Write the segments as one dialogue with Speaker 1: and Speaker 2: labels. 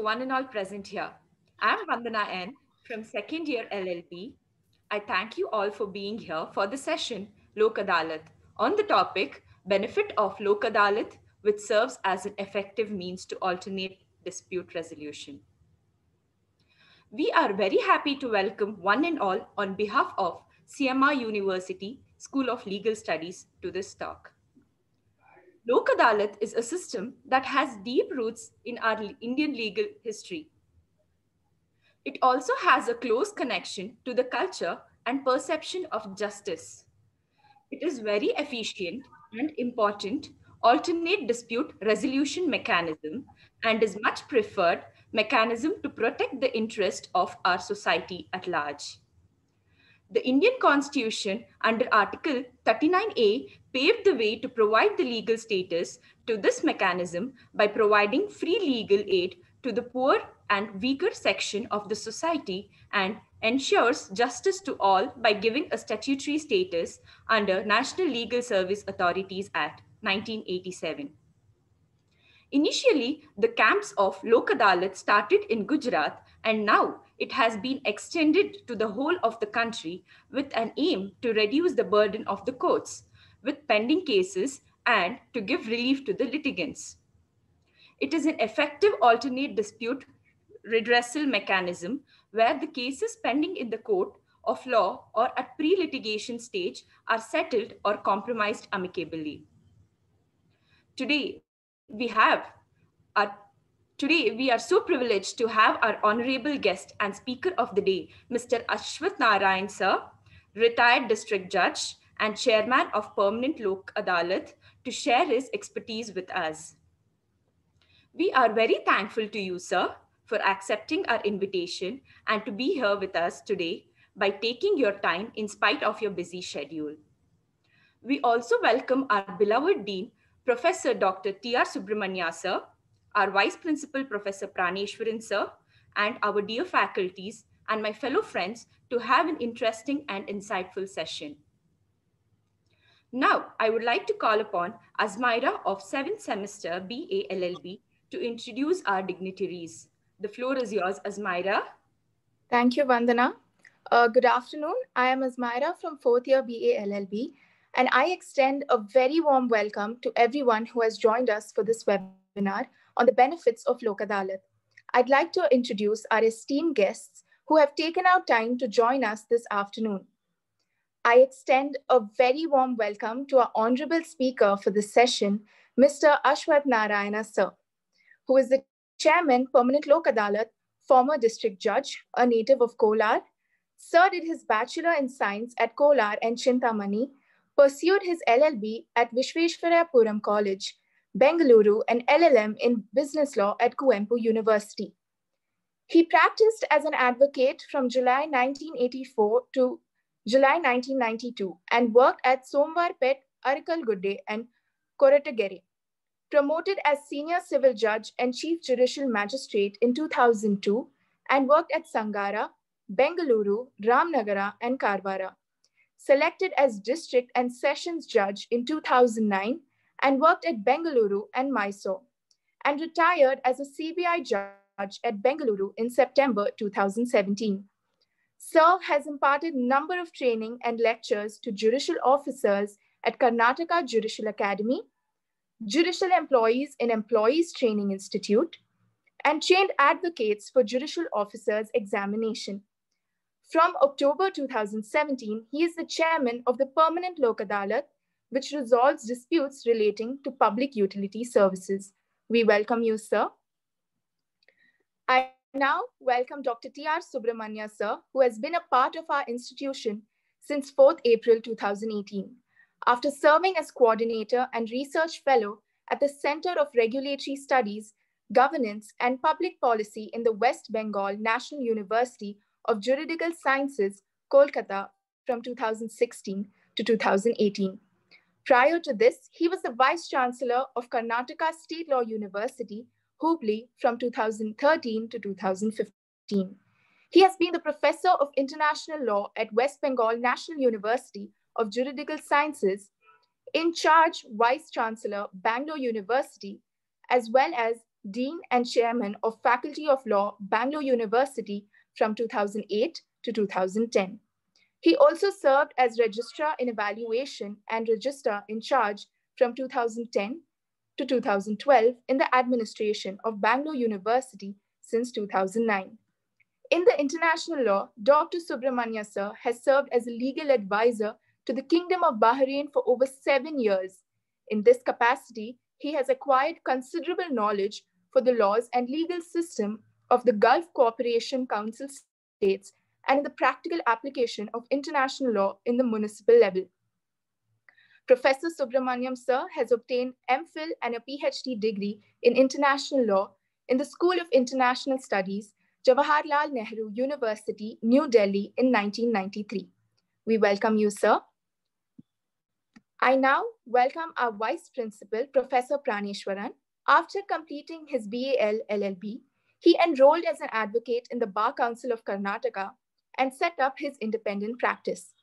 Speaker 1: one and all present here. I'm Vandana N from second year LLB. I thank you all for being here for the session Lok Adalat on the topic Benefit of Lok Adalat, which serves as an effective means to alternate dispute resolution. We are very happy to welcome one and all on behalf of CMR University School of Legal Studies to this talk. Lok Adalat is a system that has deep roots in our Indian legal history. It also has a close connection to the culture and perception of justice. It is very efficient and important alternate dispute resolution mechanism and is much preferred mechanism to protect the interest of our society at large. The Indian Constitution under Article 39A paved the way to provide the legal status to this mechanism by providing free legal aid to the poor and weaker section of the society and ensures justice to all by giving a statutory status under National Legal Service Authorities Act 1987. Initially, the camps of Lok Adalat started in Gujarat and now it has been extended to the whole of the country with an aim to reduce the burden of the courts with pending cases and to give relief to the litigants. It is an effective alternate dispute redressal mechanism where the cases pending in the court of law or at pre-litigation stage are settled or compromised amicably. Today, we are so privileged to have our honorable guest and speaker of the day, Mr. Ashwath Narayan Sir, retired district judge and chairman of Permanent Lok Adalat, to share his expertise with us. We are very thankful to you, sir, for accepting our invitation and to be here with us today by taking your time in spite of your busy schedule. We also welcome our beloved Dean, Professor Dr. T.R. Subramanya Sir, our Vice Principal Professor Praneshwaran Sir, and our dear faculties and my fellow friends to have an interesting and insightful session. Now, I would like to call upon Azmaira of 7th semester BA LLB to introduce our dignitaries. The floor is yours, Azmaira.
Speaker 2: Thank you, Vandana. Good afternoon. I am Azmaira from 4th year BA LLB, and I extend a very warm welcome to everyone who has joined us for this webinar on the benefits of Lok Adalat. I'd like to introduce our esteemed guests who have taken out time to join us this afternoon. I extend a very warm welcome to our honorable speaker for this session, Mr. Ashwath Narayana Sir, who is the chairman, Permanent Lok Adalat, former district judge, a native of Kolar. Sir did his bachelor in science at Kolar and Chintamani, pursued his LLB at Vishveshwarayapuram College, Bengaluru, and LLM in business law at Kuvempu University. He practiced as an advocate from July 1984 to July 1992 and worked at Somwarpet, Arikalgudde, and Koratagere. Promoted as senior civil judge and chief judicial magistrate in 2002 and worked at Sangara, Bengaluru, Ramnagara, and Karwara. Selected as district and sessions judge in 2009 and worked at Bengaluru and Mysore, and retired as a CBI judge at Bengaluru in September 2017. Sir has imparted a number of training and lectures to judicial officers at Karnataka Judicial Academy, judicial employees in Employees Training Institute, and trained advocates for judicial officers examination. From October 2017, he is the chairman of the Permanent Lok Adalat, which resolves disputes relating to public utility services. We welcome you, sir. I now welcome Dr. T.R. Subramanya, sir, who has been a part of our institution since 4th April 2018. After serving as coordinator and research fellow at the Center of Regulatory Studies, Governance and Public Policy in the West Bengal National University of Juridical Sciences, Kolkata, from 2016 to 2018. Prior to this, he was the Vice Chancellor of Karnataka State Law University, Hubli, from 2013 to 2015. He has been the Professor of International Law at West Bengal National University of Juridical Sciences, in charge Vice Chancellor, Bangalore University, as well as Dean and Chairman of Faculty of Law, Bangalore University from 2008 to 2010. He also served as Registrar in Evaluation and Registrar in Charge from 2010 to 2012 in the administration of Bangalore University since 2009. In the international law, Dr. Subramania Sir has served as a legal advisor to the Kingdom of Bahrain for over 7 years. In this capacity, he has acquired considerable knowledge for the laws and legal system of the Gulf Cooperation Council states and in the practical application of international law in the municipal level. Professor Subramaniam Sir has obtained MPhil and a PhD degree in international law in the School of International Studies, Jawaharlal Nehru University, New Delhi in 1993. We welcome you, sir. I now welcome our Vice Principal, Professor Praneshwaran. After completing his BAL LLB, he enrolled as an advocate in the Bar Council of Karnataka and set up his independent practice.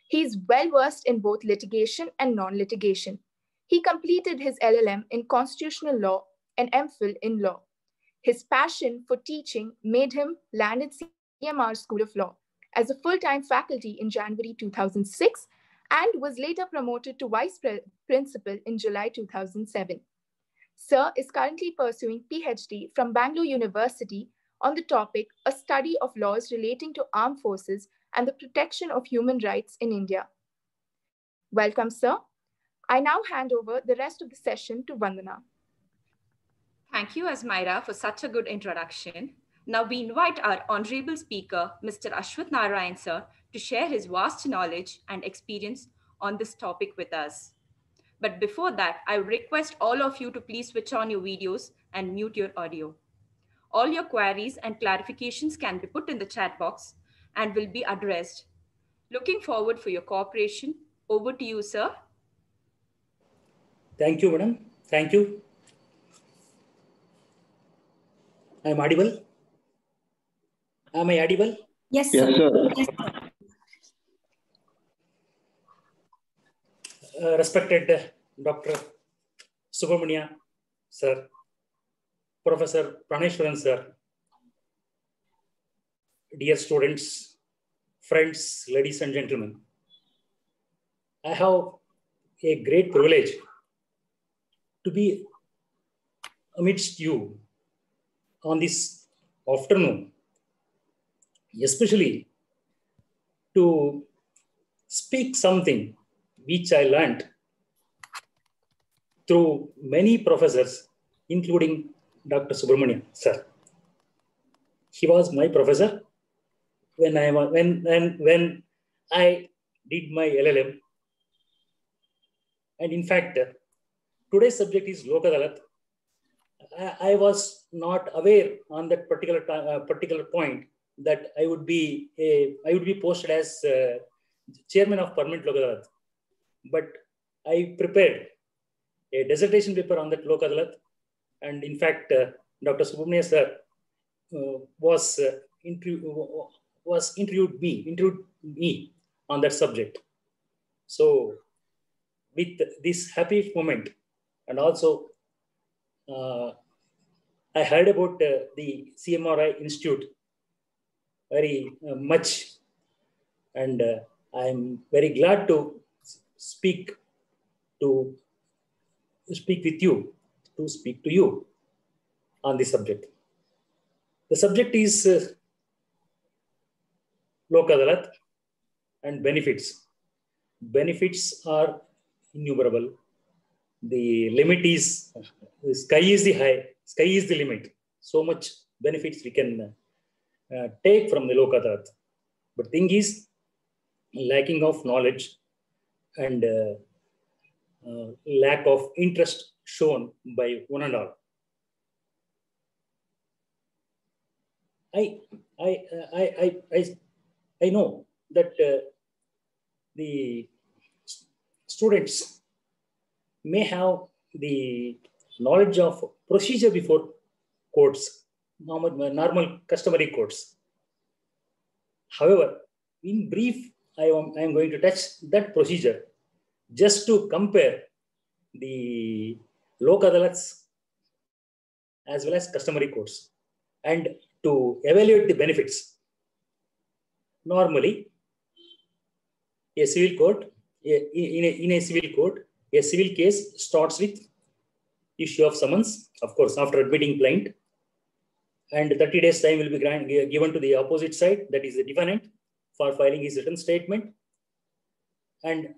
Speaker 2: He is well versed in both litigation and non-litigation. He completed his LLM in constitutional law and MPhil in law. His passion for teaching made him land at CMR School of Law as a full-time faculty in January 2006 and was later promoted to Vice Principal in July 2007. Sir is currently pursuing PhD from Bangalore University on the topic, A Study of Laws Relating to Armed Forces and the Protection of Human Rights in India. Welcome, sir. I now hand over the rest of the session to Vandana.
Speaker 1: Thank you, Asmira, for such a good introduction. Now we invite our honorable speaker, Mr. Ashwath Narayan, sir, to share his vast knowledge and experience on this topic with us. But before that, I request all of you to please switch on your videos and mute your audio. All your queries and clarifications can be put in the chat box and will be addressed. Looking forward for your cooperation. Over to you, sir.
Speaker 3: Thank you, madam. Thank you. I am audible? Am I audible?
Speaker 4: Yes, sir. Yes, sir. Yes, sir.
Speaker 3: Respected Dr. Subramania, sir, Professor Praneshwaran, sir, dear students, friends, ladies and gentlemen, I have a great privilege to be amidst you on this afternoon, especially to speak something which I learned through many professors, including Dr. Subramanian, sir. He was my professor when I did my LLM. And in fact, today's subject is Lok Adalat. I was not aware on that particular point that I would be posted as chairman of Permanent Lok Adalat. But I prepared a dissertation paper on that Lok Adalat, and in fact, Dr. Subramania sir interviewed me on that subject. So, with this happy moment, and also I heard about the CMRI Institute very much, and I'm very glad to speak to you on this subject. The subject is Lok Adalat and benefits. Benefits are innumerable. The limit is, the sky is the limit. So much benefits we can take from the Lok Adalat. But thing is, lacking of knowledge and lack of interest shown by one and all. I know that the students may have the knowledge of procedure before courts, normal customary courts. However, in brief, I am going to touch that procedure just to compare the Lok Adalat's as well as customary courts. And to evaluate the benefits, normally a civil court, in a civil court, a civil case starts with issue of summons, of course, after admitting plaint, and 30 days time will be given to the opposite side, that is the defendant, for filing his written statement. And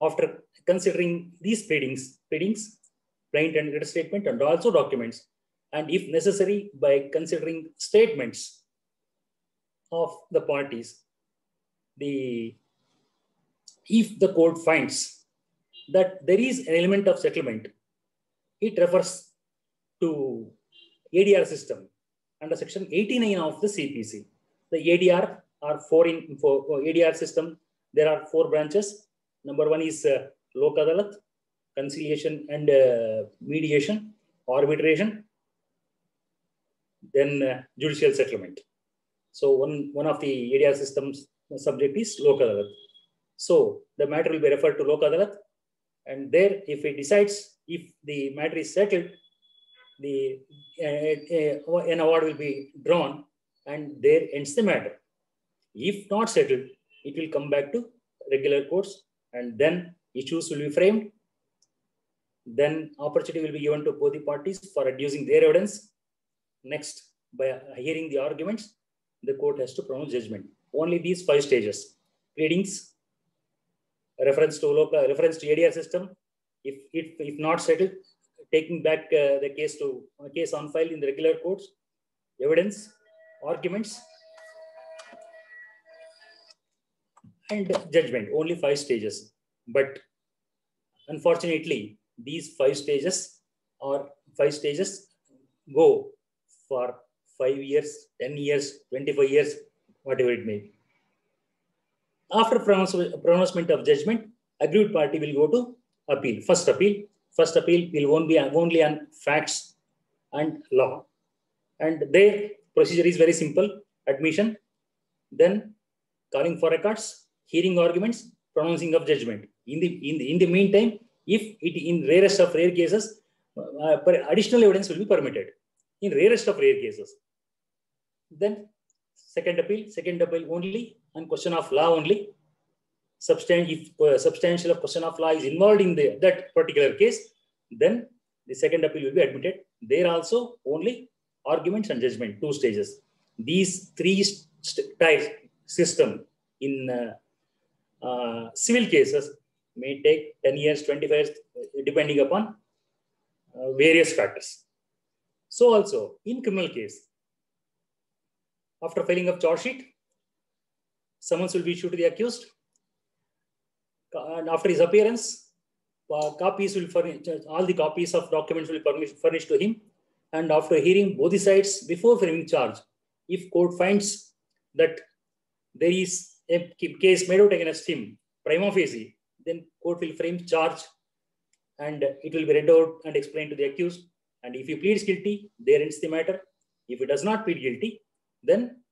Speaker 3: after considering these pleadings, plaint and written statement, and also documents, and if necessary, by considering statements of the parties, if the court finds that there is an element of settlement, it refers to ADR system under section 89 of the CPC. The ADR are for ADR system. There are 4 branches. Number 1 is Lok Adalat, conciliation and mediation, arbitration, then judicial settlement. So one of the ADR systems subject is Lok Adalat. So the matter will be referred to Lok Adalat, and there, if it decides, if the matter is settled, an award will be drawn, and there ends the matter. If not settled, it will come back to regular courts, and then issues will be framed. Then opportunity will be given to both the parties for adducing their evidence. Next, by hearing the arguments, the court has to pronounce judgment. Only these 5 stages: pleadings, reference to ADR system. If not settled, taking back the case on file in the regular courts, evidence, arguments, and judgment. Only 5 stages. But unfortunately, these 5 stages go for 5 years, 10 years, 25 years, whatever it may be. After pronouncement of judgment, aggrieved party will go to appeal. First appeal will only on facts and law. And their procedure is very simple: admission, then calling for records, hearing arguments, pronouncing of judgment. In the meantime, if it in rarest of rare cases, additional evidence will be permitted. In rarest of rare cases, then second appeal only on question of law only. If substantial of question of law is involved in that particular case, then the second appeal will be admitted. There also only arguments and judgment, 2 stages. These 3 types system in civil cases may take 10 years, 25 years, depending upon various factors. So also in criminal case, after filing of charge sheet, summons will be issued to the accused. And after his appearance, copies will furnish, all the copies of documents will be furnished to him. And after hearing both the sides before framing charge, if court finds that there is a case made out against him prima facie, then court will frame charge and it will be read out and explained to the accused. And if he pleads guilty, there ends the matter. If he does not plead guilty, then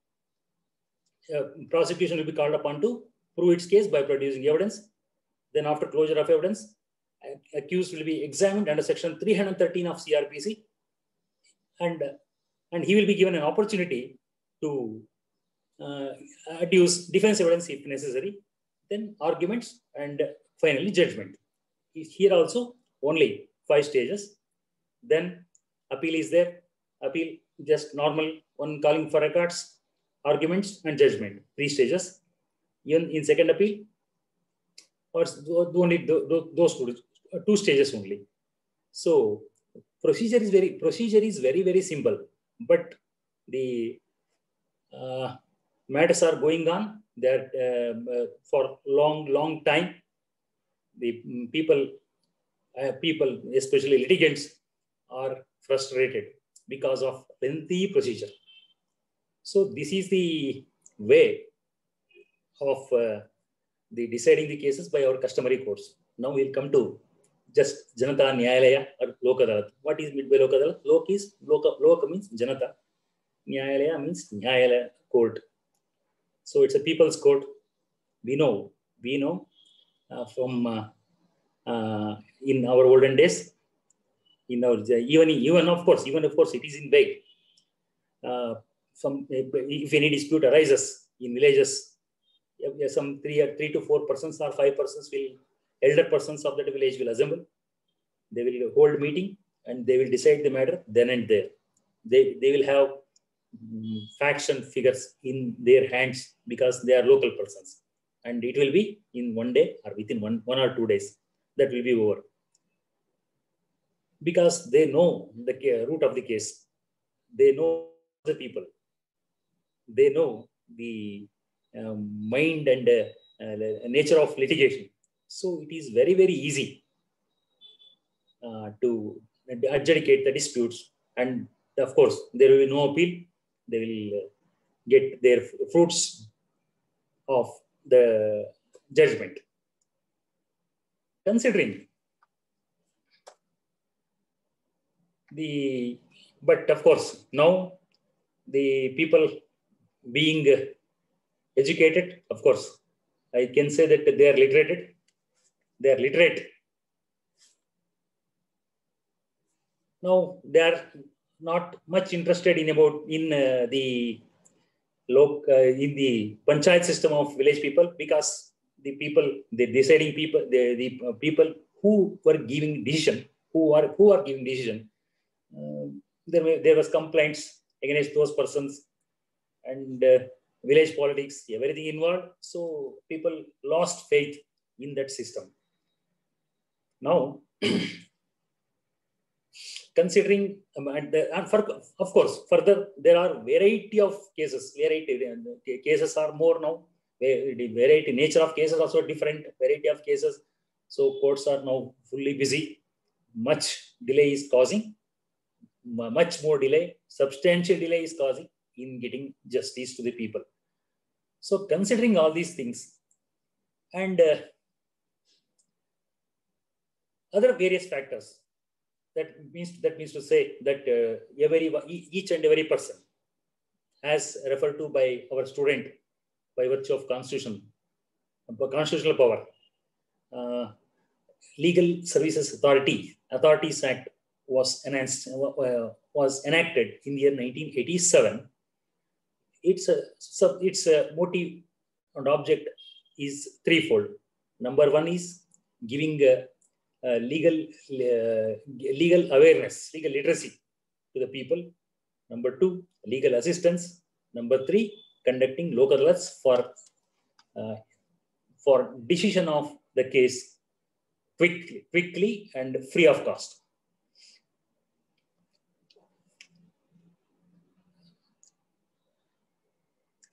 Speaker 3: prosecution will be called upon to prove its case by producing evidence. Then after closure of evidence, accused will be examined under section 313 of CRPC, and he will be given an opportunity to adduce defense evidence if necessary, then arguments, and finally judgment. Here also only 5 stages. Then appeal is there. Appeal just normal, one calling for records, arguments, and judgment. 3 stages. Even in second appeal, or only those 2 stages only. So procedure is very, very simple, but the matters are going on there for long time. The people, especially litigants, are frustrated because of lengthy procedure. So this is the way of the deciding the cases by our customary courts. Now we'll come to just Janata Nyayalaya or Lok Adalat. What is meant by Lok Adalat? Lok means Janata. Nyayalaya means Nyayalaya court. So it's a people's court. We know from in our olden days, in our even of course it is in vague. If any dispute arises in villages, some 3 to 4 persons or 5 persons elder persons of that village will assemble. They will hold meeting and they will decide the matter then and there. They will have facts and figures in their hands because they are local persons, and it will be in one day or within one or 2 days. That will be over because they know the root of the case. They know the people. They know the mind and nature of litigation. So it is very, very easy to adjudicate the disputes. And of course, there will be no appeal. They will get their fruits of the judgment. Considering but of course, now the people being educated, of course, I can say that they are literate. They are literate. Now they are not much interested in the panchayat system of village people, because the deciding people, the people who were giving decision, who are giving decision, there was complaints against those persons and village politics, everything involved. So people lost faith in that system. Now, considering, of course, further, there are variety of cases. Cases are more now. Variety, nature of cases also different. Variety of cases. So courts are now fully busy. Much delay is causing. Much more delay. Substantial delay is causing in getting justice to the people. So considering all these things and other various factors, that means to say that each and every person, as referred to by our student, by virtue of constitutional power, Legal Services Authorities Act was enacted in the year 1987. Its motive and object is threefold. Number one is giving legal awareness, legal literacy to the people. Number two, legal assistance. Number three, conducting Lok Adalats for decision of the case quickly and free of cost.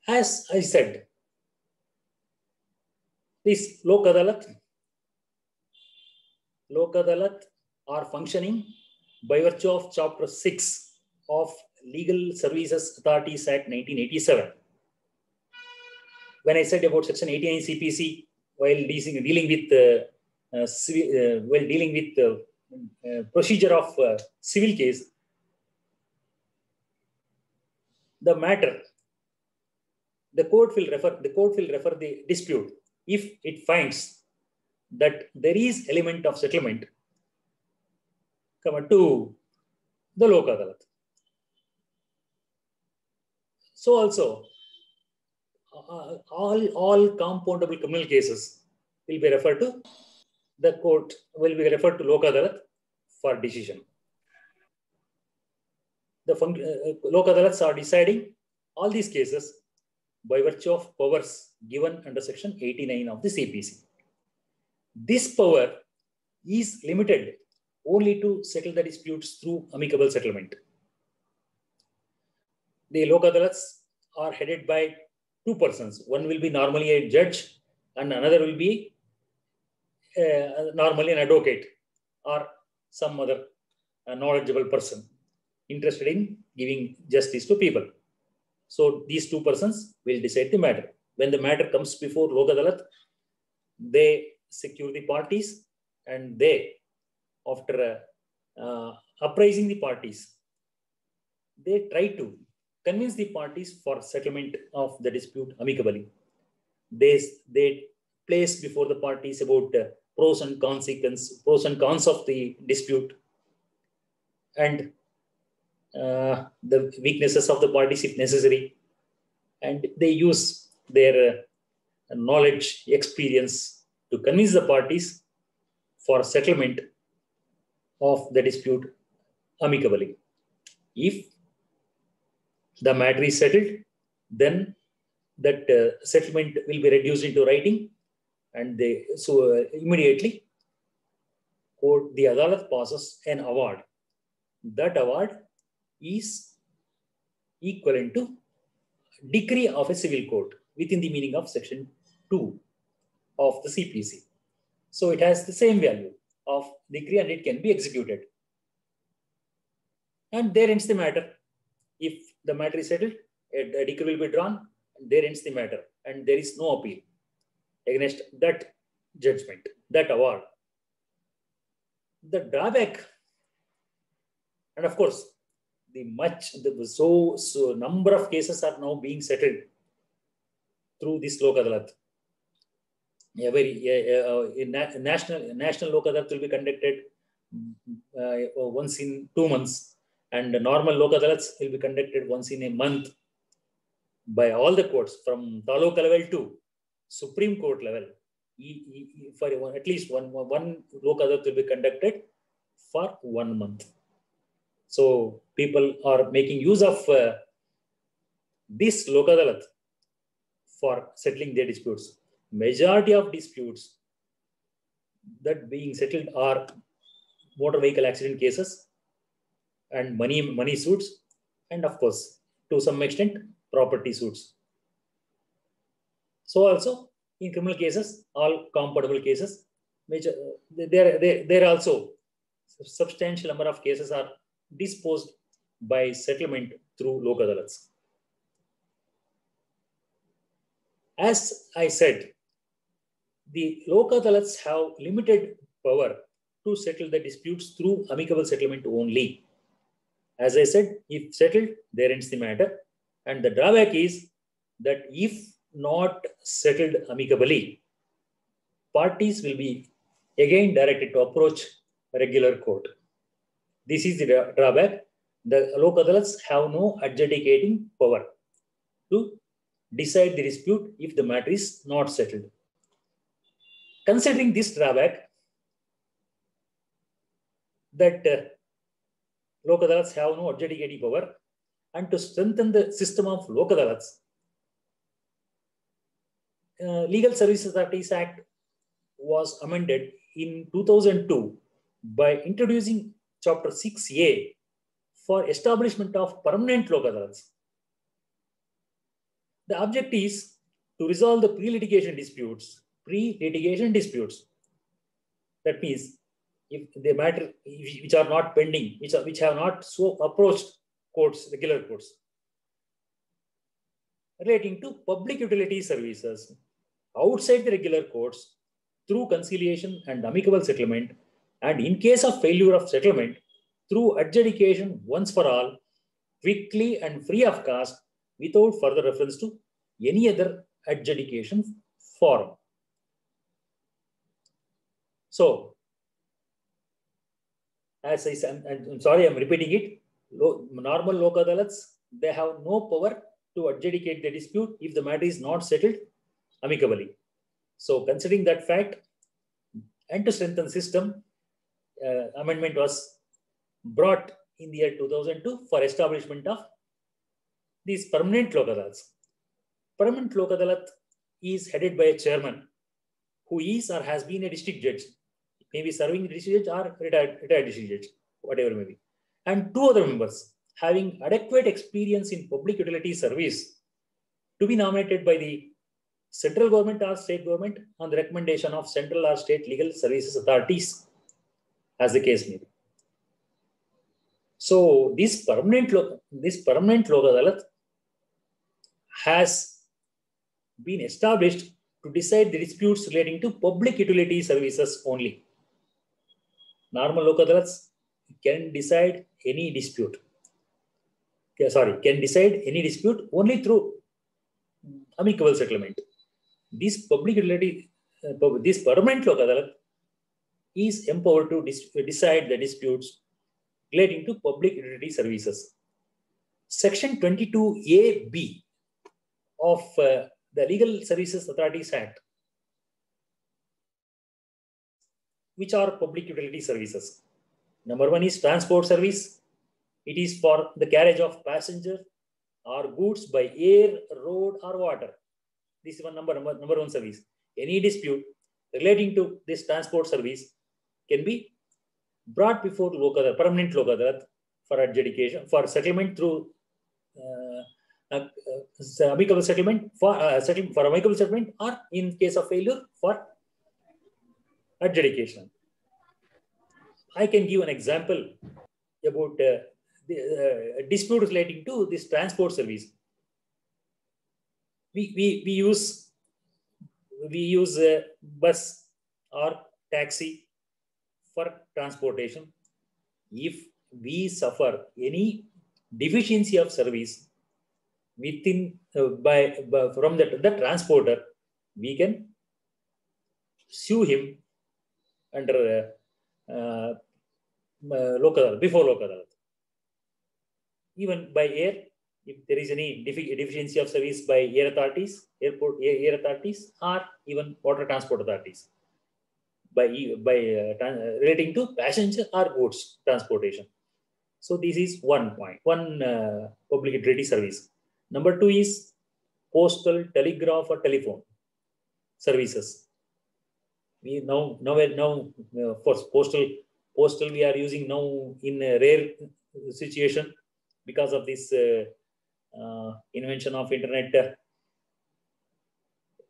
Speaker 3: As I said, this Lok Adalat are functioning by virtue of Chapter 6 of Legal Services Authorities Act 1987. When I said about Section 89 CPC, while dealing with procedure of civil case, the matter, the court will refer the dispute if it finds that there is element of settlement to the Lok Adalat. So also, all compoundable criminal cases will be referred to the court, will be referred to Lok Adalat for decision. The Lok Adalats are deciding all these cases by virtue of powers given under Section 89 of the CPC. This power is limited only to settle the disputes through amicable settlement. The Lok Adalats are headed by two persons. One will be normally a judge and another will be normally an advocate or some other knowledgeable person interested in giving justice to people. So these two persons will decide the matter. When the matter comes before Lok Adalat, they secure the parties, and they, after apprising the parties, they try to convince the parties for settlement of the dispute amicably. They place before the parties about pros and cons of the dispute. and the weaknesses of the parties if necessary. And they use their knowledge, experience to convince the parties for settlement of the dispute amicably. If the matter is settled, then that settlement will be reduced into writing, and immediately the Adalat passes an award. That award is equivalent to decree of a civil court within the meaning of section 2 of the CPC. So it has the same value of decree and it can be executed. And there ends the matter. If the matter is settled, a decree will be drawn, and there ends the matter, and there is no appeal against that judgment, that award. The drawback, and of course, so number of cases are now being settled through this Lok Adalat. National Lok Adalat will be conducted once in 2 months, and the normal Lok Adalats will be conducted once in a month by all the courts from Taluka level to Supreme Court level. For at least one Lok Adalat will be conducted for 1 month. So people are making use of this Lok Adalat for settling their disputes. Majority of disputes that being settled are motor vehicle accident cases and money suits, and of course, to some extent, property suits. So also in criminal cases, all compatible cases, there also substantial number of cases are disposed by settlement through Lok Adalats. As I said, the Lok Adalats have limited power to settle the disputes through amicable settlement only. As I said, if settled, there ends the matter. And the drawback is that if not settled amicably, parties will be again directed to approach a regular court. This is the drawback. The Lok Adalats have no adjudicating power to decide the dispute if the matter is not settled. Considering this drawback, that Lok Adalats have no adjudicating power, and to strengthen the system of Lok Adalats, Legal Services Authorities Act was amended in 2002 by introducing Chapter 6A for establishment of permanent Lok Adalats. The object is to resolve the pre-litigation disputes. That means if the matter which are not pending, which have not so approached courts, regular courts, relating to public utility services outside the regular courts through conciliation and amicable settlement, and in case of failure of settlement, through adjudication once for all, quickly and free of cost, without further reference to any other adjudication form. So, as I said, I'm sorry, I'm repeating it. Normal Lok Adalats, they have no power to adjudicate the dispute if the matter is not settled amicably. So, considering that fact, and to strengthen system, amendment was brought in the year 2002 for establishment of these permanent Lok Adalats. Permanent Lok Adalat is headed by a chairman who is or has been a district judge, maybe serving district judge or retired district judge, whatever it may be, and 2 other members having adequate experience in public utility service to be nominated by the central government or state government on the recommendation of central or state legal services authorities, as the case may be. So this permanent Lok Adalat has been established to decide the disputes relating to public utility services only. Normal Lok Adalats can decide any dispute. Can decide any dispute only through amicable settlement. This permanent Lok Adalat is empowered to decide the disputes relating to public utility services. Section 22A(b) of the Legal Services Authorities Act, which are public utility services. Number one is transport service. It is for the carriage of passengers or goods by air, road, or water. This is number one service. Any dispute relating to this transport service can be brought before permanent Lok Adalat for adjudication, for settlement through amicable settlement, for amicable settlement, or in case of failure for adjudication. I can give an example about the dispute relating to this transport service. We use bus or taxi for transportation. If we suffer any deficiency of service within from the transporter, we can sue him under before Lok Adalat. Even by air, if there is any deficiency of service by air authorities, air authorities, or even water transport authorities, relating to passenger or goods transportation. So this is one point, one public utility service. Number two is postal, telegraph, or telephone services. We now for postal we are using now in a rare situation because of this invention of internet,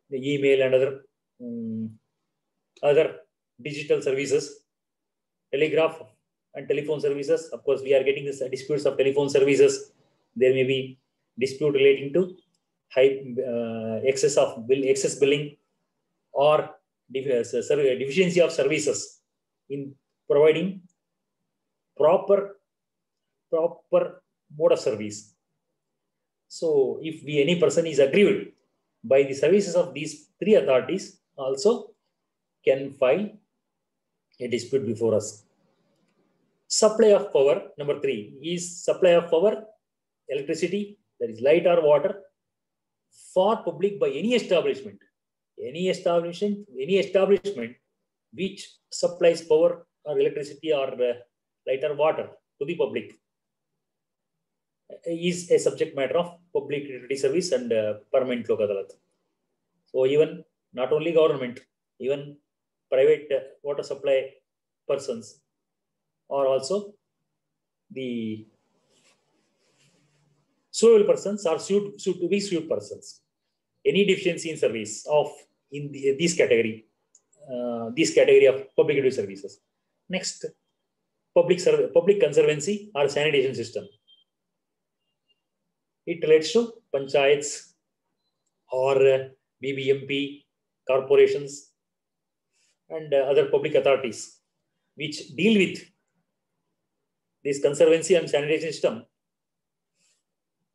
Speaker 3: the email and other digital services. Telegraph and telephone services, of course, we are getting this disputes of telephone services. There may be dispute relating to high excess billing or deficiency of services in providing proper mode of service. So if any person is aggrieved by the services of these three authorities, also can file a dispute before us. Supply of power, number three, is supply of power, electricity, that is light or water, for public by any establishment which supplies power or electricity or light or water to the public, is a subject matter of public utility service and permanent Lok Adalat. So even not only government, even private water supply persons or also the suable persons are sued to be sued persons. Any deficiency in service of this category of public utility services. Next, public conservancy or sanitation system. It relates to panchayats or BBMP, corporations, and other public authorities which deal with this conservancy and sanitation system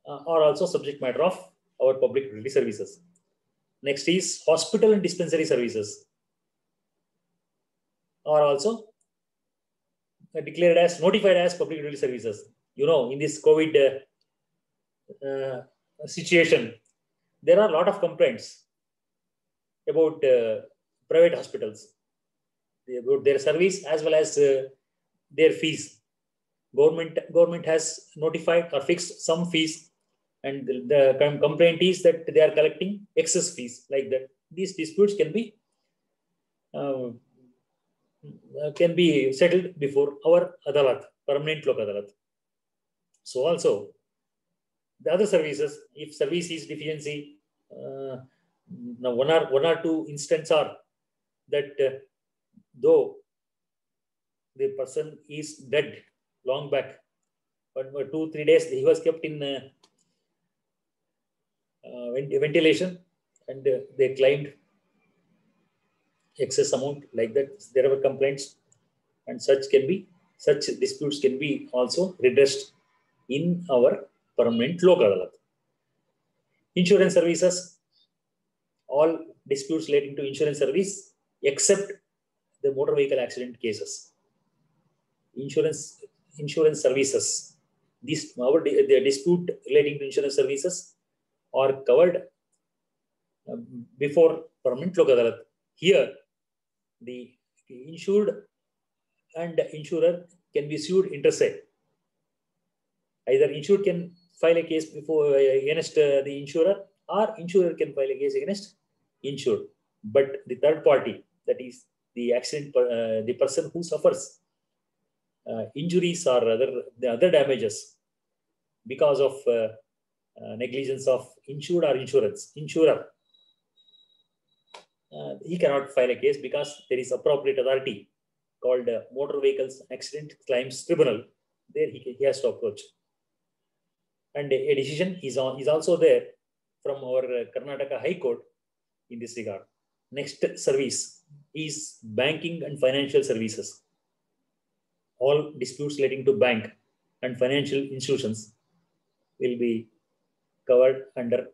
Speaker 3: are also subject matter of our public utility services. Next is hospital and dispensary services are also declared as notified as public utility services. You know, in this COVID situation, there are a lot of complaints about private hospitals, about their service as well as their fees. Government has notified or fixed some fees, and the complaint is that they are collecting excess fees like that. These disputes can be settled before our Adalat, permanent Lok Adalat. So also the other services, if service is deficiency, now one or two instances are that though the person is dead long back, but 2-3 days he was kept in ventilation, and they claimed excess amount like that. There were complaints, and such disputes can be also redressed in our permanent Lok Adalat. Insurance services, all disputes relating to insurance service except the motor vehicle accident cases. Insurance insurance services. The dispute relating to insurance services are covered before Permanent Lok Adalat. Here, the insured and insurer can be sued inter se. Either insured can file a case before against the insurer, or insurer can file a case against insured. But the third party, that is the accident, the person who suffers injuries or the other damages because of negligence of insured or insurer, he cannot file a case because there is appropriate authority called Motor Vehicles Accident Claims Tribunal. There he has to approach. And a decision is also there from our Karnataka High Court in this regard. Next service is banking and financial services. All disputes relating to bank and financial institutions will be covered under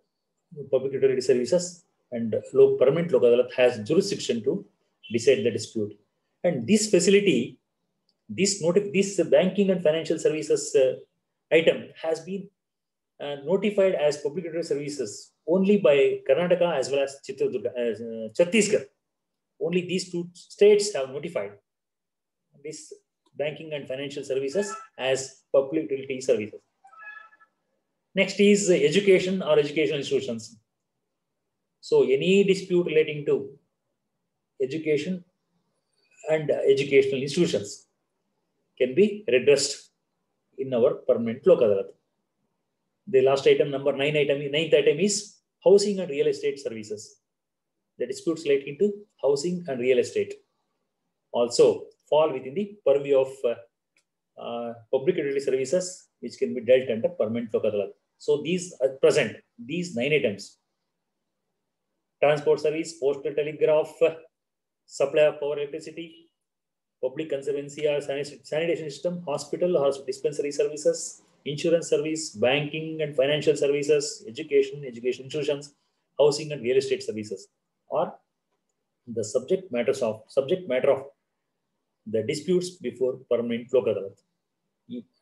Speaker 3: public utility services, and Permanent Lok Adalat has jurisdiction to decide the dispute. And this facility, this banking and financial services item has been notified as public utility services only by Karnataka as well as Chhattisgarh. Only these two states have notified this banking and financial services as public utility services. Next is education or educational institutions. So any dispute relating to education and educational institutions can be redressed in our Permanent Lok Adalat. The last item, ninth item is housing and real estate services. The disputes relating to housing and real estate also fall within the purview of public utility services, which can be dealt under Permanent Lok Adalat. So these at present, these 9 items: transport service, postal telegraph, supply of power, electricity, public conservancy or sanitation system, hospital or dispensary services, insurance service, banking and financial services, education institutions, housing and real estate services, or the subject matter of the disputes before Permanent Lok Adalat.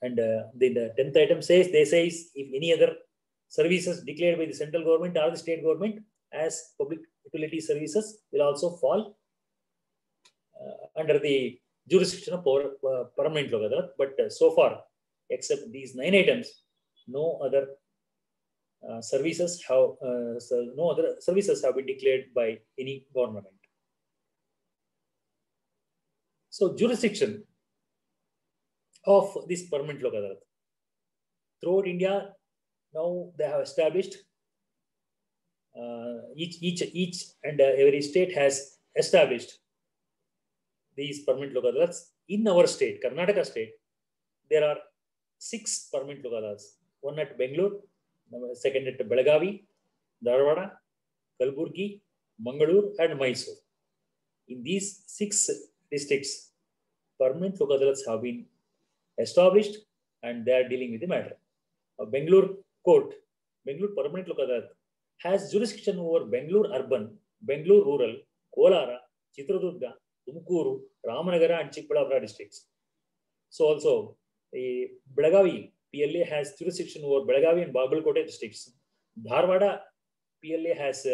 Speaker 3: And the 10th item says, if any other services declared by the central government or the state government as public utility services will also fall under the jurisdiction of Permanent Lok Adalat. But so far, except these 9 items, no other services have been declared by any government. So jurisdiction of this Permanent Lok Adalat. Throughout India, now they have established, each and every state has established these Permanent Lok Adalats. In our state, Karnataka state, there are 6 Permanent Lok Adalats. One at Bangalore, second at Belagavi, Dharwada, Kalburgi, Mangalore, and Mysore. In these 6 districts, Permanent Lok Adalats have been established and they are dealing with the matter. Bangalore Court, Bangalore Permanent Lok Adalat has jurisdiction over Bangalore Urban, Bangalore Rural, Kolara, Chitradurga, Tumkuru, Ramanagara, and Chikballapura districts. So also, Belagavi PLA has jurisdiction over Belagavi and Bagalkote districts. Dharwada PLA has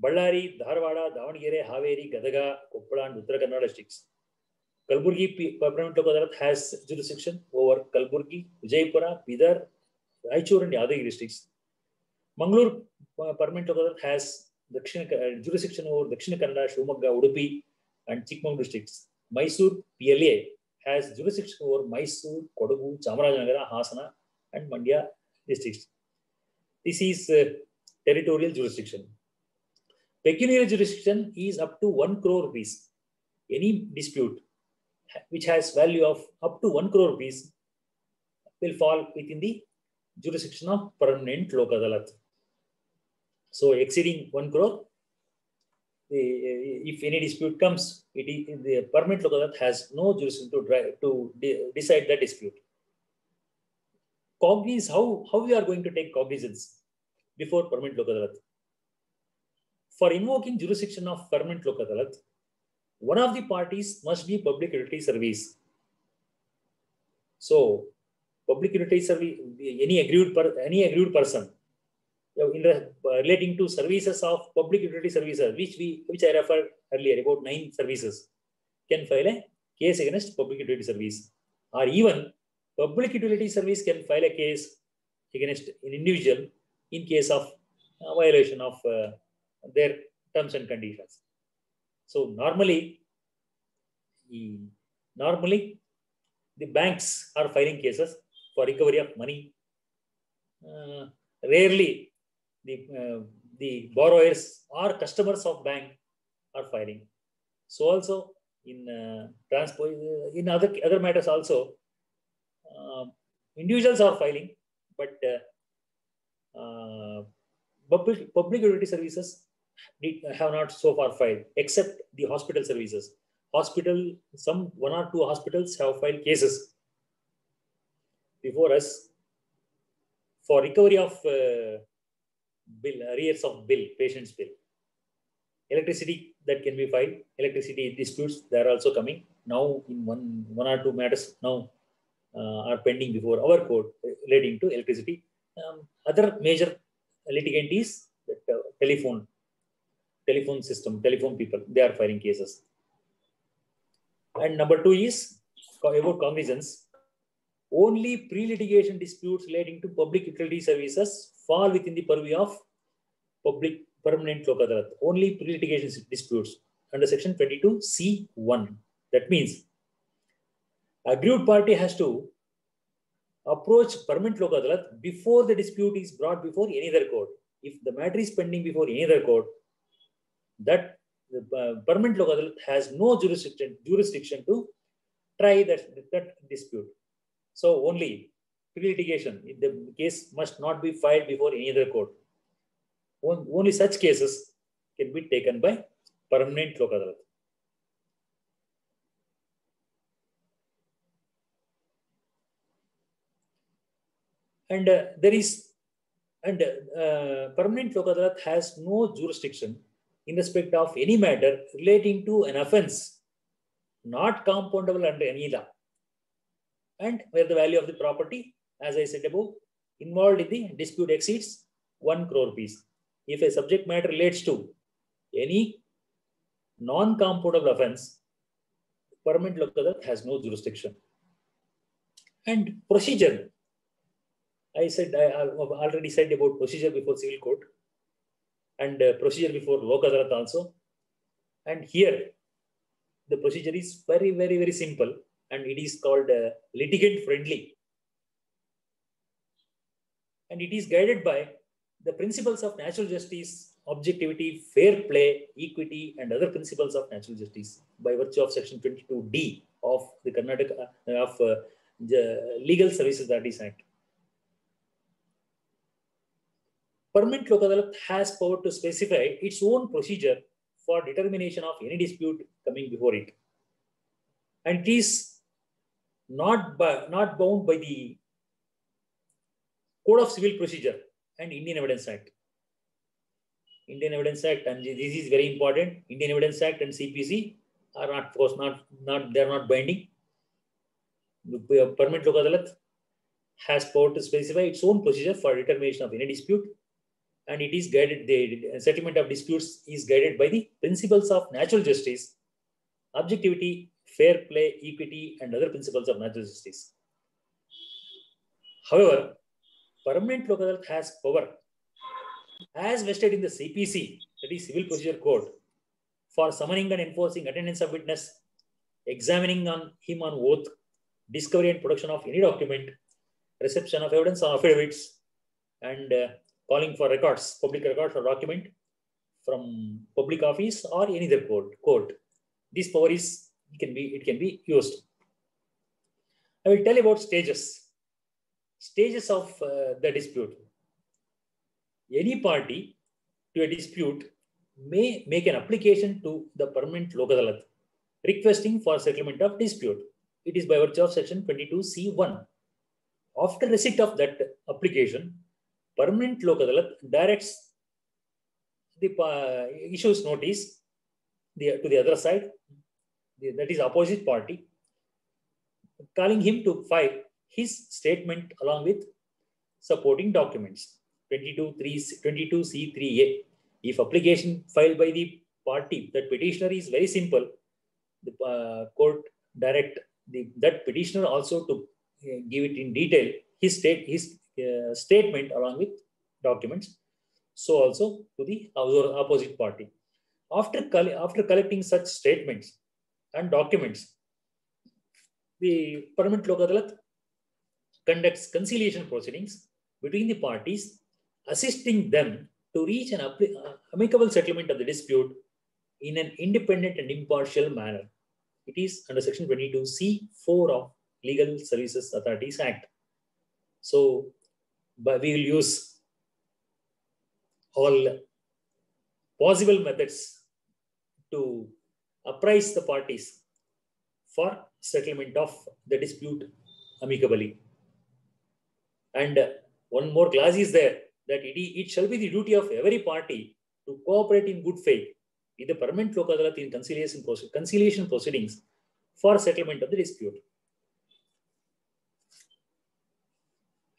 Speaker 3: Ballari, Dharwada, Davangere, Haveri, Gadaga, Koppala, and Uttara Kannada districts. Kalburgi Permanent Lok Adalat has jurisdiction over Kalburgi, Vijaypura, Bidar, Raichur, and Yadagiri districts. Mangalore Permanent Lok Adalat has jurisdiction over Dakshina Kannada, Shivamogga, Udupi, and Chikmagalur districts. Mysore PLA has jurisdiction over Mysore, Kodagu, Chamarajanagar, Hasana, and Mandya districts. This is territorial jurisdiction. Pecuniary jurisdiction is up to 1 crore rupees. Any dispute which has value of up to 1 crore rupees will fall within the jurisdiction of Permanent Lok Adalat. So exceeding 1 crore, if any dispute comes, the Permanent Lok Adalat has no jurisdiction to decide the dispute. Cognizance, how we are going to take cognizance before Permanent Lok Adalat? For invoking jurisdiction of Permanent Lok Adalat, one of the parties must be public utility service. So, public utility service, any aggrieved person relating to services of public utility services, which I referred earlier, about 9 services, can file a case against public utility service, or even public utility service can file a case against an individual in case of violation of their terms and conditions. So normally the banks are filing cases for recovery of money. Rarely the borrowers or customers of bank are filing. So also in transport, in other matters also, individuals are filing, but public utility services have not so far filed, except the hospital services. Some 1 or 2 hospitals have filed cases before us for recovery of arrears of bill, patient's bill. Electricity, that can be filed. Electricity disputes, they are also coming. Now in one or 2 matters now are pending before our court relating to electricity. Other major litigant is the telephone system, telephone people, they are filing cases. And number 2 is about cognizance. Only pre-litigation disputes relating to public utility services fall within the purview of public permanent Lok Adalat. Only pre-litigation disputes under section 22C1. That means aggrieved party has to approach permanent Lok Adalat before the dispute is brought before any other court. If the matter is pending before any other court, that permanent Lok Adalat has no jurisdiction to try that dispute. So only pre-litigation, the case must not be filed before any other court. Only such cases can be taken by permanent Lok Adalat. And permanent Lok Adalat has no jurisdiction in respect of any matter relating to an offence not compoundable under any law, and where the value of the property, as I said above, involved in the dispute exceeds 1 crore rupees. If a subject matter relates to any non-compoundable offence, permanent Lok Adalat has no jurisdiction. And procedure, I already said about procedure before civil court and procedure before Lok Adalat also. And here the procedure is very, very, very simple, and it is called litigant friendly. And it is guided by the principles of natural justice, objectivity, fair play, equity, and other principles of natural justice by virtue of section 22D of the Karnataka the Legal Services Authorities Act. Permanent Lok Adalat has power to specify its own procedure for determination of any dispute coming before it. And it is not bound by the Code of Civil Procedure and Indian Evidence Act. Indian Evidence Act, and this is very important, Indian Evidence Act and CPC are not, of course, they are not binding. The Permanent Lok Adalat has power to specify its own procedure for determination of any dispute, and it is guided, the settlement of disputes is guided by the principles of natural justice, objectivity, fair play, equity, and other principles of natural justice. However, Permanent Lok Adalat has power as vested in the CPC, that is Civil Procedure Code, for summoning and enforcing attendance of witness, examining him on oath, discovery and production of any document, reception of evidence or affidavits, and calling for records, public records or document from public office or any other court. This power can be used. I will tell about stages of the dispute. Any party to a dispute may make an application to the Permanent Lok Adalat requesting for settlement of dispute. It is by virtue of section 22C1. After receipt of that application, Permanent Lok Adalat directs issues notice to the other side, that is opposite party, calling him to file his statement along with supporting documents. 22C3A. If application filed by the party, that petitioner is very simple, the court direct that petitioner also to give it in detail his statement along with documents. So also to the opposite party. After collecting such statements and documents, the Permanent Lok Adalat conducts conciliation proceedings between the parties, assisting them to reach an amicable settlement of the dispute in an independent and impartial manner. It is under Section 22C(4) of Legal Services Authorities Act. So, we will use all possible methods to apprise the parties for settlement of the dispute amicably. And one more clause is there, that it shall be the duty of every party to cooperate in good faith with the Permanent Lok Adalat in conciliation proceedings for settlement of the dispute.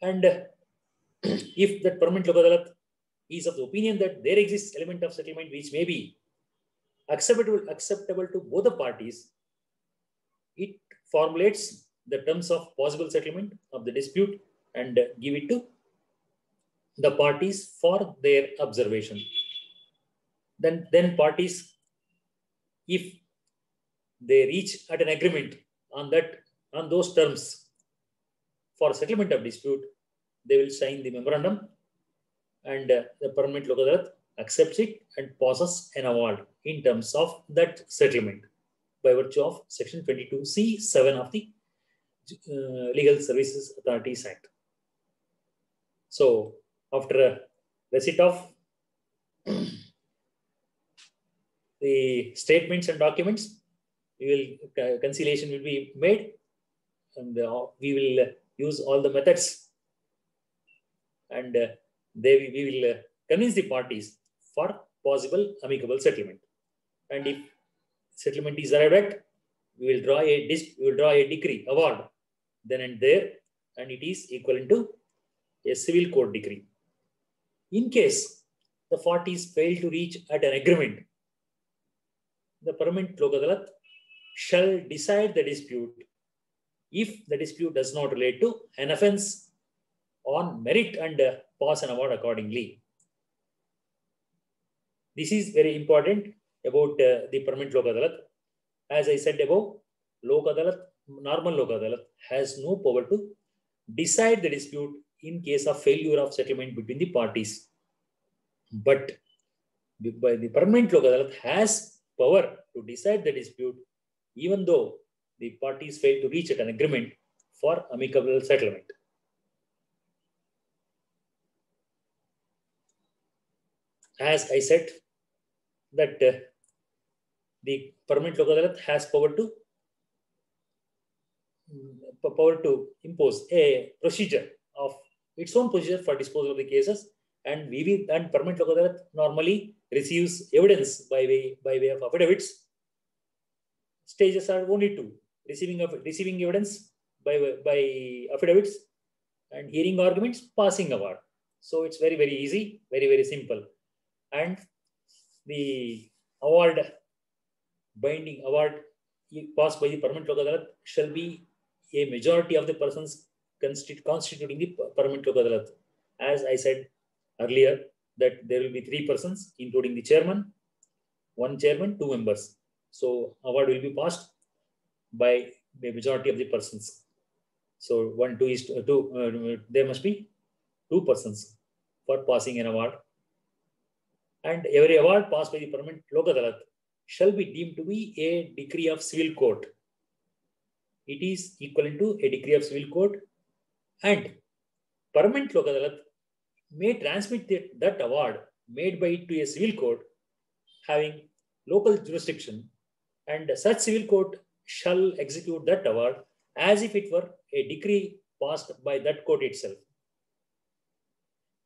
Speaker 3: And if that Permanent Lok Adalat is of the opinion that there exists element of settlement which may be acceptable to both the parties, it formulates the terms of possible settlement of the dispute and give it to the parties for their observation. Then parties, if they reach at an agreement on those terms for settlement of dispute, they will sign the memorandum, and the Permanent Lok Adalat accepts it and passes an award in terms of that settlement by virtue of Section 22C(7) of the Legal Services Authorities Act. So, after a receipt of the statements and documents, conciliation will be made, and we will use all the methods, and we will convince the parties for possible amicable settlement. And if settlement is arrived at, we will draw a decree award then and there, and it is equivalent to a civil court decree. In case the parties fail to reach at an agreement, the Permanent Lok Adalat shall decide the dispute if the dispute does not relate to an offence on merit and pass an award accordingly. This is very important about the Permanent Lok Adalat. As I said above, normal Lok Adalat has no power to decide the dispute in case of failure of settlement between the parties. But the Permanent Lok Adalat has power to decide the dispute even though the parties fail to reach an agreement for amicable settlement. As I said, that the Permanent Lok Adalat has power to impose a procedure of its own procedure for disposal of the cases, and Permanent Lok Adalat normally receives evidence by way of affidavits. Stages are only two: receiving evidence by affidavits, and hearing arguments, passing award. So it's very, very easy, very, very simple. And the binding award passed by the Permanent Lok Adalat shall be a majority of the persons constituting the Permanent Lok Adalat. As I said earlier, that there will be 3 persons, including the chairman, 1 chairman, 2 members. So award will be passed by the majority of the persons. So there must be 2 persons for passing an award. And every award passed by the Permanent Lok Adalat shall be deemed to be a decree of civil court. It is equivalent to a decree of civil court, and Permanent Lok Adalat may transmit that award made by it to a civil court having local jurisdiction, and such civil court shall execute that award as if it were a decree passed by that court itself.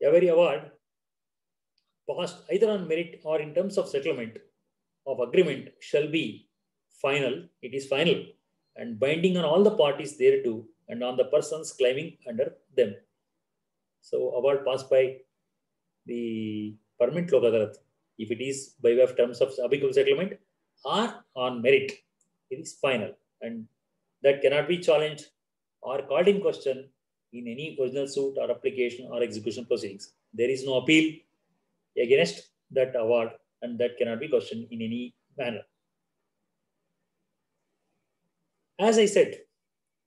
Speaker 3: Every award passed either on merit or in terms of settlement of agreement shall be final. It is final, and binding on all the parties thereto and on the persons claiming under them. So award passed by the permanent Lok Adalat, if it is by way of terms of amicable settlement or on merit, it is final, and that cannot be challenged or called in question in any original suit or application or execution proceedings. There is no appeal against that award, and that cannot be questioned in any manner. As I said,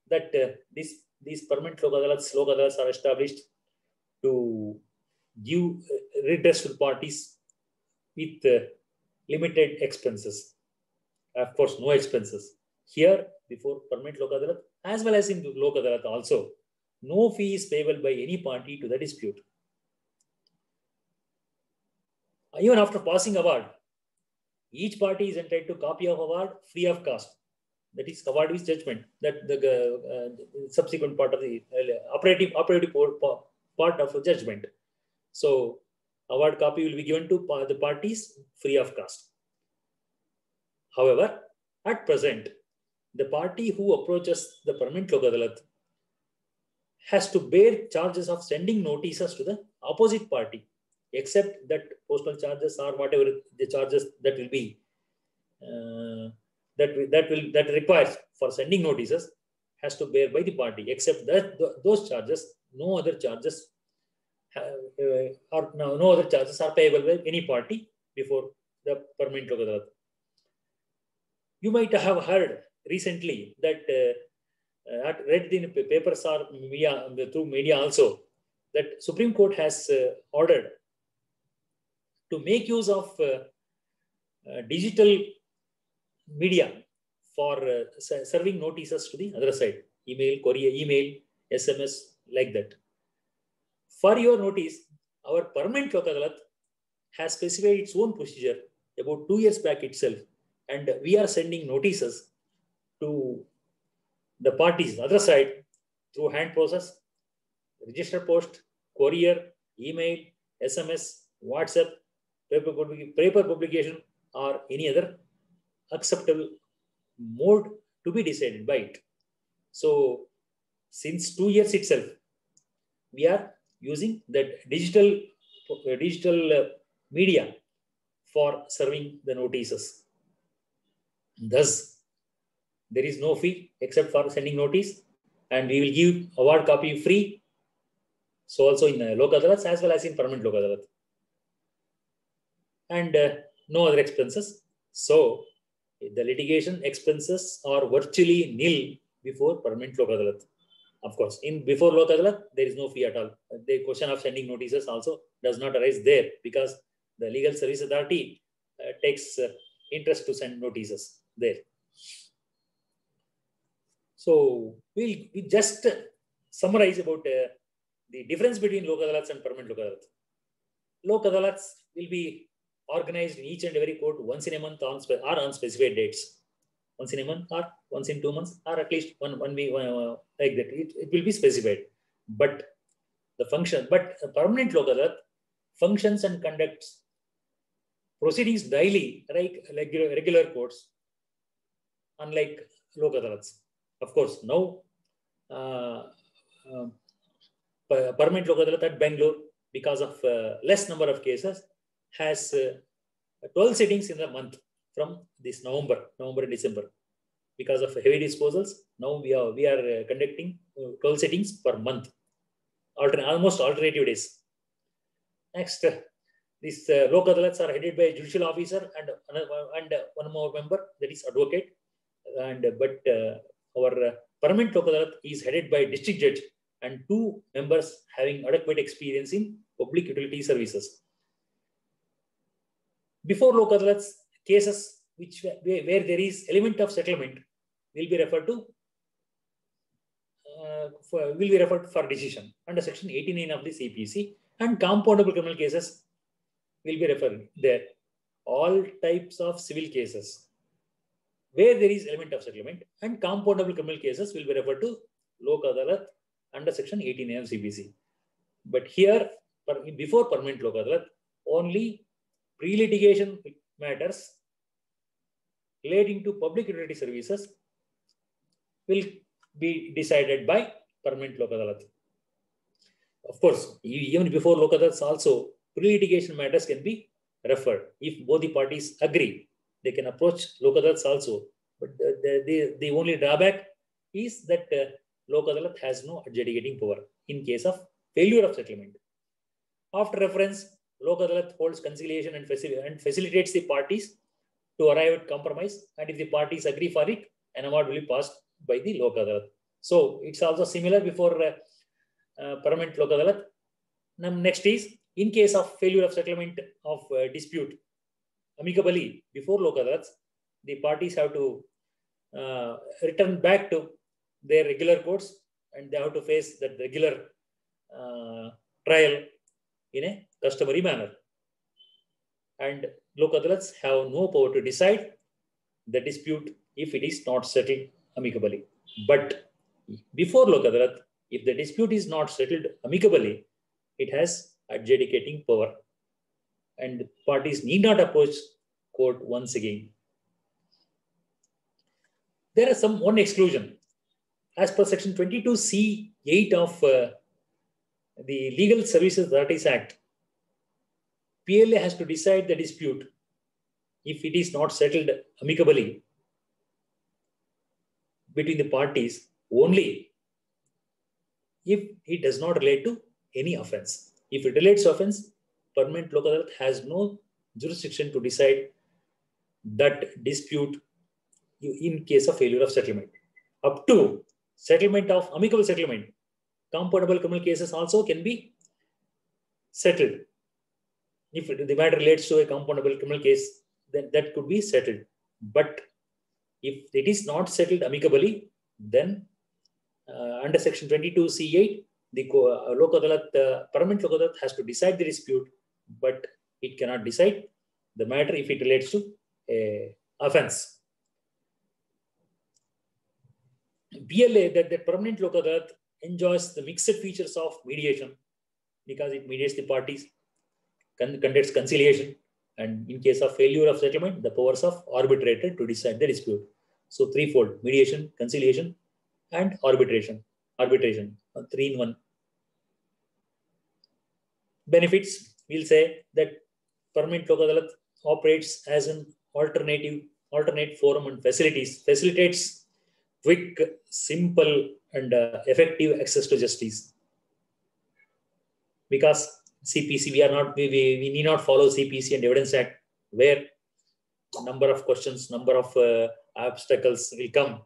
Speaker 3: that these permanent Lok Adalats are established to give redress to parties with limited expenses. Of course, no expenses. Here, before permanent Lok Adalat, as well as in Lok Adalat also, no fee is payable by any party to the dispute. Even after passing award, each party is entitled to copy of award free of cost. That is, award is judgment. That the subsequent part of the operative part of a judgment. So, award copy will be given to the parties free of cost. However, at present, the party who approaches the permanent Lok Adalat has to bear charges of sending notices to the opposite party, except that postal charges or whatever the charges that will be that requires for sending notices has to bear by the party. Except that those charges, no other charges no other charges are payable by any party before the permanent Lok Adalat. You might have heard recently that read in papers or media, through media also, that Supreme Court has ordered to make use of digital media for serving notices to the other side, email, courier, email, SMS, like that. For your notice, our permanent Lok Adalat has specified its own procedure about 2 years back itself, and we are sending notices to the parties, other side, through hand process, register post, courier, email, SMS, WhatsApp, paper publication, or any other acceptable mode to be decided by it. So, since 2 years itself, we are using that digital media for serving the notices. Thus, there is no fee except for sending notice, and we will give award copy free. So also in Lok Adalats as well as in permanent Lok Adalat, and no other expenses. So the litigation expenses are virtually nil before permanent Lok Adalat. Of course, before Lok Adalat, there is no fee at all. The question of sending notices also does not arise there, because the Legal Service Authority takes interest to send notices there. So we just summarize about the difference between Lok Adalats and permanent Lok Adalats. Lok Adalats will be organized in each and every court once in a month or on specified dates. Once in a month or once in 2 months, or at least one week, like that. It will be specified. But the function, permanent Lok Adalat functions and conducts proceedings daily, like regular courts, unlike Lok Adalats. Of course, now permanent Lok Adalat at Bangalore, because of less number of cases, has 12 sittings in the month from this November and December. Because of heavy disposals, now we are conducting 12 sittings per month, almost alternative days. Next, these Lok Adalats are headed by a judicial officer and one more member, that is advocate. But our permanent Lok Adalat is headed by a district judge and 2 members having adequate experience in public utility services. Before Lok Adalats, cases where there is element of settlement will be referred to for decision under section 89 of the CPC, and compoundable criminal cases will be referred there. All types of civil cases where there is element of settlement and compoundable criminal cases will be referred to Lok Adalat under section 89 of CPC. But here, before permanent Lok Adalat, only pre-litigation matters relating to public utility services will be decided by permanent Lok Adalat. Of course, even before Lok Adalat also, pre-litigation matters can be referred. If both the parties agree, they can approach Lok Adalat also. But the only drawback is that Lok Adalat has no adjudicating power in case of failure of settlement. After reference, Lok Adalat holds conciliation and facilitates the parties to arrive at compromise. And if the parties agree for it, an award will be passed by the Lok Adalat. So it's also similar before permanent Lok Adalat. Next is, in case of failure of settlement of dispute amicably before Lok Adalat, the parties have to return back to their regular courts and they have to face that regular trial in a customary manner. And Lok Adalats have no power to decide the dispute if it is not settled amicably. But before Lok Adalat, if the dispute is not settled amicably, it has adjudicating power. And parties need not approach court once again. There is one exclusion. As per section 22C8 of the Legal Services Authorities Act, PLA has to decide the dispute if it is not settled amicably between the parties only if it does not relate to any offense. If it relates to offense, permanent Lok Adalat has no jurisdiction to decide that dispute in case of failure of settlement. Up to settlement of amicable settlement, compoundable criminal cases also can be settled. If the matter relates to a compoundable criminal case, then that could be settled. But if it is not settled amicably, then under section 22C8, the Lok Adalat, permanent Lok Adalat has to decide the dispute, but it cannot decide the matter if it relates to a offense. PLA, that the permanent Lok Adalat enjoys the mixed features of mediation because it mediates the parties, conducts conciliation, and in case of failure of settlement, the powers of arbitrator to decide the dispute. So threefold: mediation, conciliation, and arbitration. Arbitration, 3 in 1. Benefits: we'll say that permanent Lok Adalat operates as an alternate forum and facilitates quick, simple, and effective access to justice. Because CPC, we need not follow CPC and Evidence Act, where number of questions, number of obstacles will come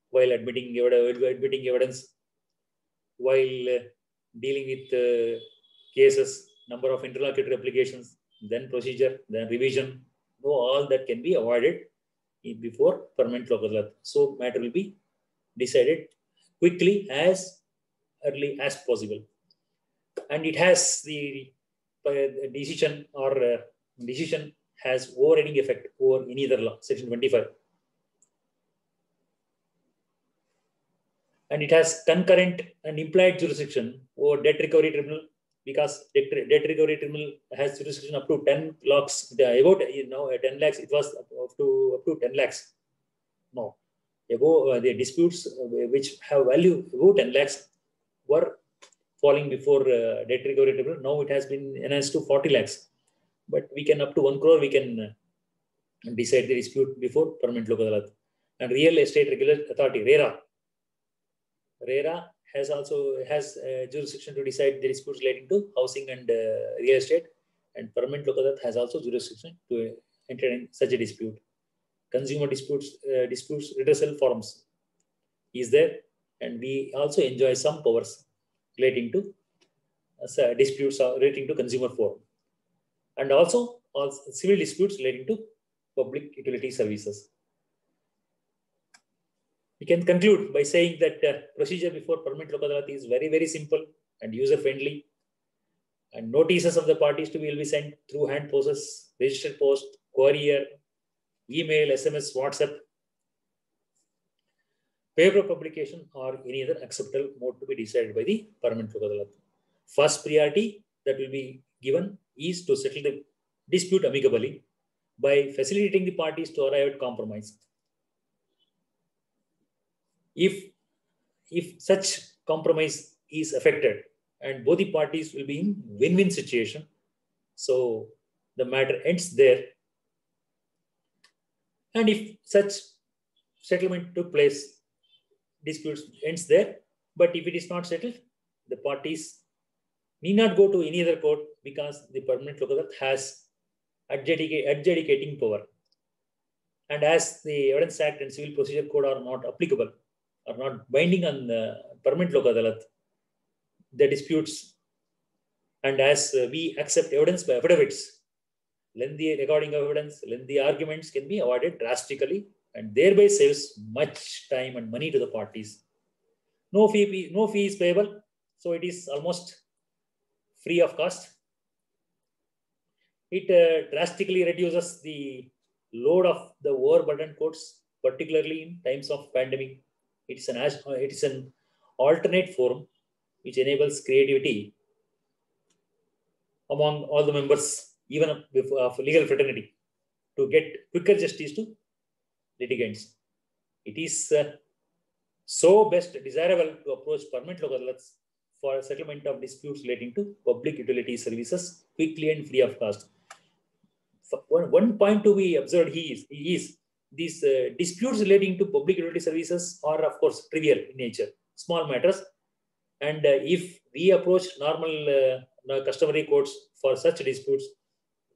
Speaker 3: while admitting evidence, while dealing with cases, number of interlocutory applications, then procedure, then revision. No, all that can be avoided before permanent Lok Adalat. So matter will be decided quickly, as early as possible. And it has the decision has overriding effect over any other law, section 25. And it has concurrent and implied jurisdiction over debt recovery tribunal, because debt recovery tribunal has jurisdiction up to 10 lakhs. About 10 lakhs, it was up to 10 lakhs. No, the disputes which have value above 10 lakhs were falling before debt recovery tribunal. Now it has been enhanced to 40 lakhs. But we can, up to 1 crore, we can decide the dispute before permanent Lok Adalat. And Real Estate Regulatory Authority, RERA has jurisdiction to decide the disputes relating to housing and real estate. And permanent Lok Adalat has also jurisdiction to enter in such a dispute. Consumer disputes redressal forums is there, and we also enjoy some powers relating to disputes relating to consumer forum, and also civil disputes relating to public utility services. We can conclude by saying that procedure before permanent Lok Adalat is very, very simple and user-friendly. And notices of the parties will be sent through hand posts, registered post, courier, email, SMS, WhatsApp. Paper publication or any other acceptable mode to be decided by the permanent Lok Adalat. First priority that will be given is to settle the dispute amicably by facilitating the parties to arrive at compromise. if such compromise is affected, and both the parties will be in win-win situation, so the matter ends there. And if such settlement took place, disputes ends there. But if it is not settled, the parties need not go to any other court, because the permanent local adalat has adjudicating power. And as the Evidence Act and Civil Procedure Code are not applicable, are not binding on the permanent local adalat, the disputes, and as we accept evidence by affidavits, lengthy recording of evidence, lengthy arguments can be avoided drastically, and thereby saves much time and money to the parties. No fee is payable, so it is almost free of cost. It drastically reduces the load of the overburdened courts, particularly in times of pandemic. It is an alternate forum which enables creativity among all the members, even of legal fraternity, to get quicker justice to litigants. It is so best desirable to approach permanent local adalats for settlement of disputes relating to public utility services quickly and free of cost. One point to be observed is these disputes relating to public utility services are, of course, trivial in nature, small matters. And if we approach normal customary courts for such disputes,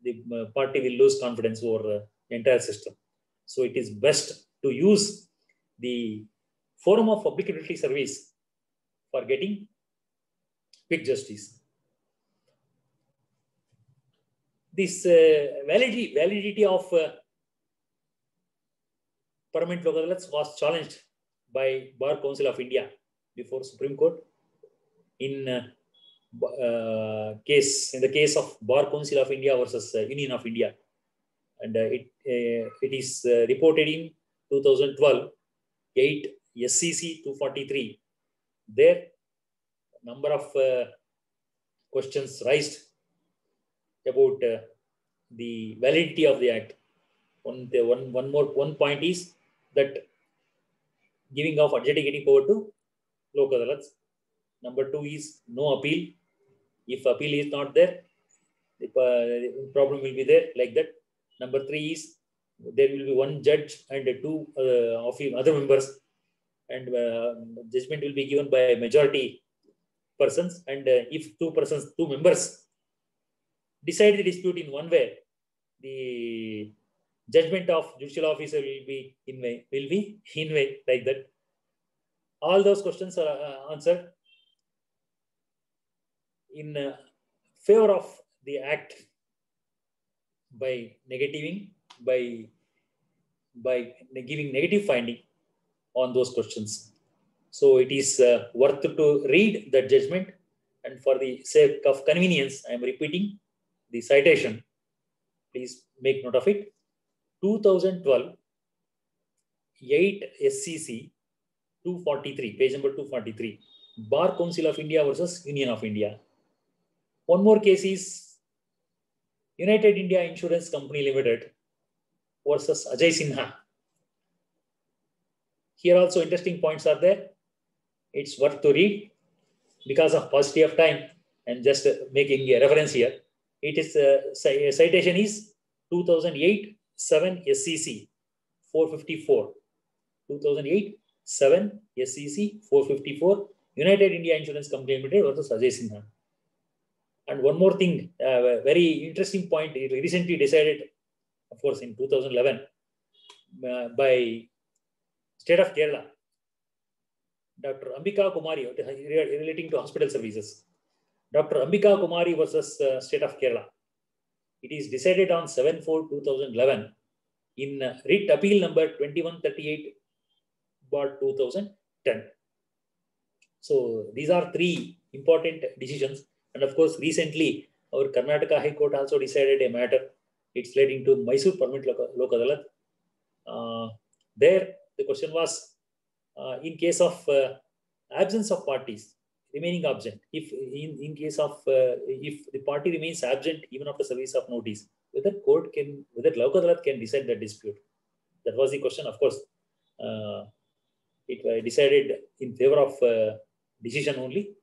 Speaker 3: the party will lose confidence over the entire system. So it is best to use the forum of public utility service for getting quick justice. This validity of permanent local adalats was challenged by Bar Council of India before Supreme Court in the case of Bar Council of India versus Union of India, and it is reported in 2012 8 SCC 243. There, number of questions raised about the validity of the act. One point is that giving of adjudicating power to local adalats. Number 2 is no appeal. If appeal is not there, the problem will be there, like that. Number 3 is there will be one judge and 2 of other members, and judgment will be given by majority persons. And if two members decide the dispute in one way, the judgment of judicial officer will be in way, like that. All those questions are answered in favor of the act by giving negative finding on those questions. So it is worth to read the judgment, and for the sake of convenience, I am repeating the citation. Please make note of it. 2012 8 SCC 243, page number 243, Bar Council of India versus Union of India. One more case is United India Insurance Company Limited versus Ajay Sinha. Here also interesting points are there. It's worth to read because of paucity of time and just making a reference here. It is citation is 2008 7 SCC 454. 2008 7 SCC 454, United India Insurance Company Limited versus Ajay Sinha. And one more thing, very interesting point, it recently decided, of course, in 2011 by State of Kerala, Dr. Ambika Kumari, relating to hospital services. Dr. Ambika Kumari versus State of Kerala. It is decided on 7/4/2011 in writ appeal number 2138/2010. So these are 3 important decisions. And of course, recently, our Karnataka High Court also decided a matter. It's relating to Mysore Permanent Local Adalat. There, the question was, in case of absence of parties, remaining absent, if in case of if the party remains absent even after service of notice, whether local adalat can decide the dispute. That was the question. Of course, it decided in favor of decision only.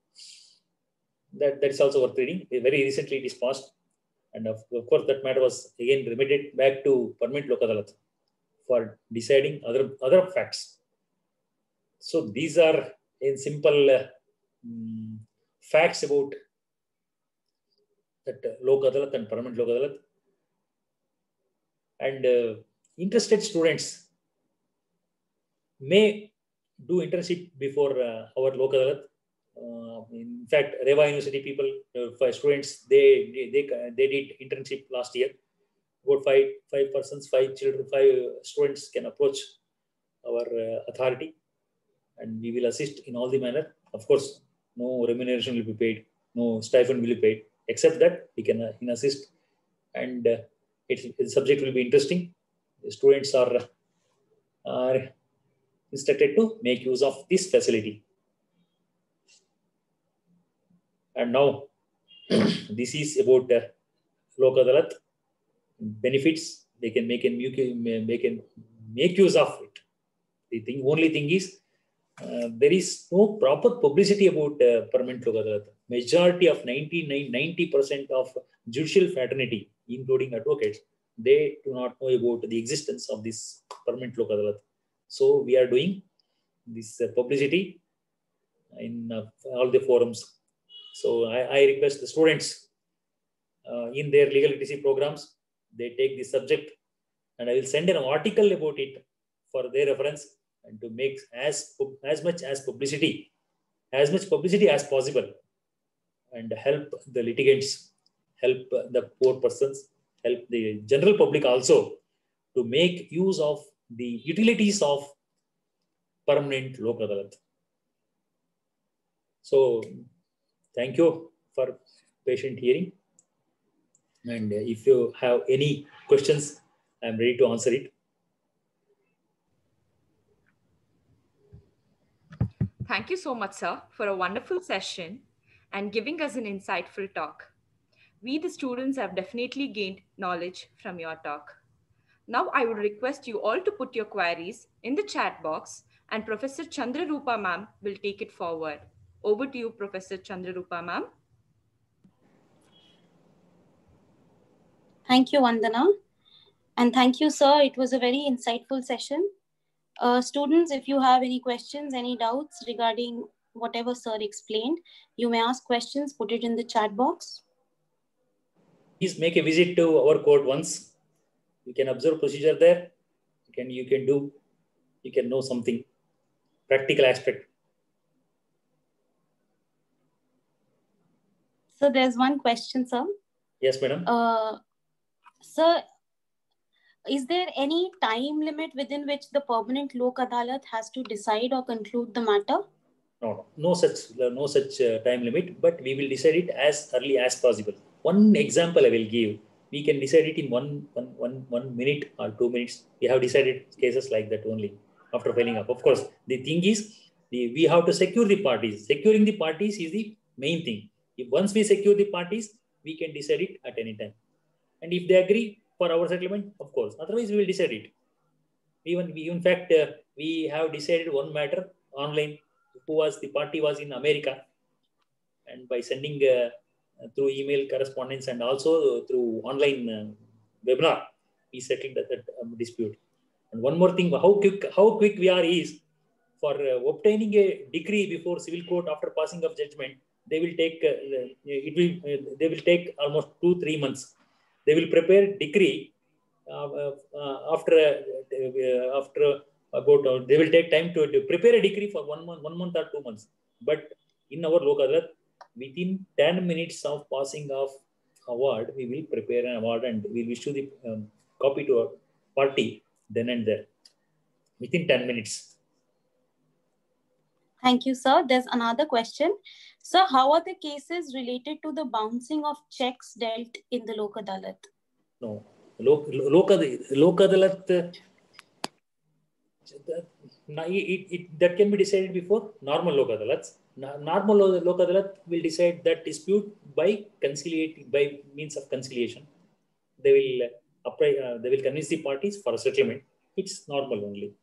Speaker 3: That is also worth reading. Very recently it is passed. And of course, that matter was again remitted back to Permanent Lok Adalat for deciding other facts. So these are in simple facts about that Lok Adalat and Permanent Lok Adalat. And interested students may do internship before our Lok Adalat. In fact, Reva University people, for students, they did internship last year. About five students can approach our authority, and we will assist in all the manner. Of course, no remuneration will be paid, no stipend will be paid, except that we can assist, and the subject will be interesting. The students are instructed to make use of this facility. And now, this is about Lok Adalat benefits. They can make use of it. The only thing is there is no proper publicity about Permanent Lok Adalat. Majority of 90% of judicial fraternity, including advocates, they do not know about the existence of this Permanent Lok Adalat. So we are doing this publicity in all the forums. So I request the students in their legal literacy programs, they take this subject, and I will send an article about it for their reference, and to make as much publicity as possible, and help the litigants, help the poor persons, help the general public also to make use of the utilities of Permanent Lok Adalat. So thank you for patient hearing. And if you have any questions, I'm ready to answer it.
Speaker 1: Thank you so much, sir, for a wonderful session and giving us an insightful talk. We, the students, have definitely gained knowledge from your talk. Now, I would request you all to put your queries in the chat box, and Professor Chandrarupa ma'am will take it forward. Over to you, Professor Chandrarupa ma'am.
Speaker 4: Thank you, Vandana. And thank you, sir. It was a very insightful session. Students, if you have any questions, any doubts regarding whatever sir explained, you may ask questions, put it in the chat box.
Speaker 3: Please make a visit to our court once. You can observe procedure there. You can know something, practical aspect.
Speaker 4: So there's one question, sir.
Speaker 3: Yes, madam.
Speaker 4: Sir, is there any time limit within which the Permanent Lok Adalat has to decide or conclude the matter?
Speaker 3: No such time limit, but we will decide it as early as possible. One example I will give. We can decide it in one minute or 2 minutes. We have decided cases like that only after filing up. Of course, the thing is, we have to secure the parties. Securing the parties is the main thing. Once we secure the parties, we can decide it at any time. And if they agree for our settlement, of course. Otherwise, we will decide it. In fact, we have decided one matter online. The party was in America, and by sending through email correspondence and also through online webinar, we settled that dispute. And one more thing, how quick we are is for obtaining a decree before civil court after passing of judgment. They will take they will take almost 2-3 months. They will prepare decree after about they will take time to prepare a decree for 1 month or 2 months. But in our Lok Adalat, within 10 minutes of passing of award, we will prepare an award and we will issue the copy to a party then and there within 10 minutes.
Speaker 4: Thank you, sir. There's another question. Sir, how are the cases related to the bouncing of checks dealt in the Lok Adalat?
Speaker 3: No, Lok Adalat, that can be decided before normal Lok Adalats. Normal Lok Adalat will decide that dispute by means of conciliation. They will convince the parties for a settlement. It's normal only.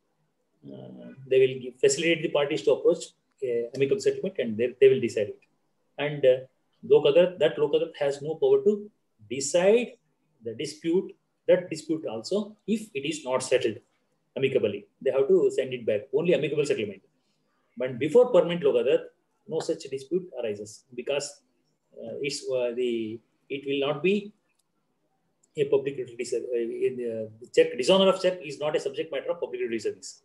Speaker 3: they will facilitate the parties to approach amicable settlement, and they will decide it. And Lok Adalat, that Lok Adalat has no power to decide the dispute, that dispute also, if it is not settled amicably. They have to send it back, only amicable settlement. But before permanent Lok Adalat, no such dispute arises, because it will not be a public utility service. Dishonor of check is not a subject matter of public utility service.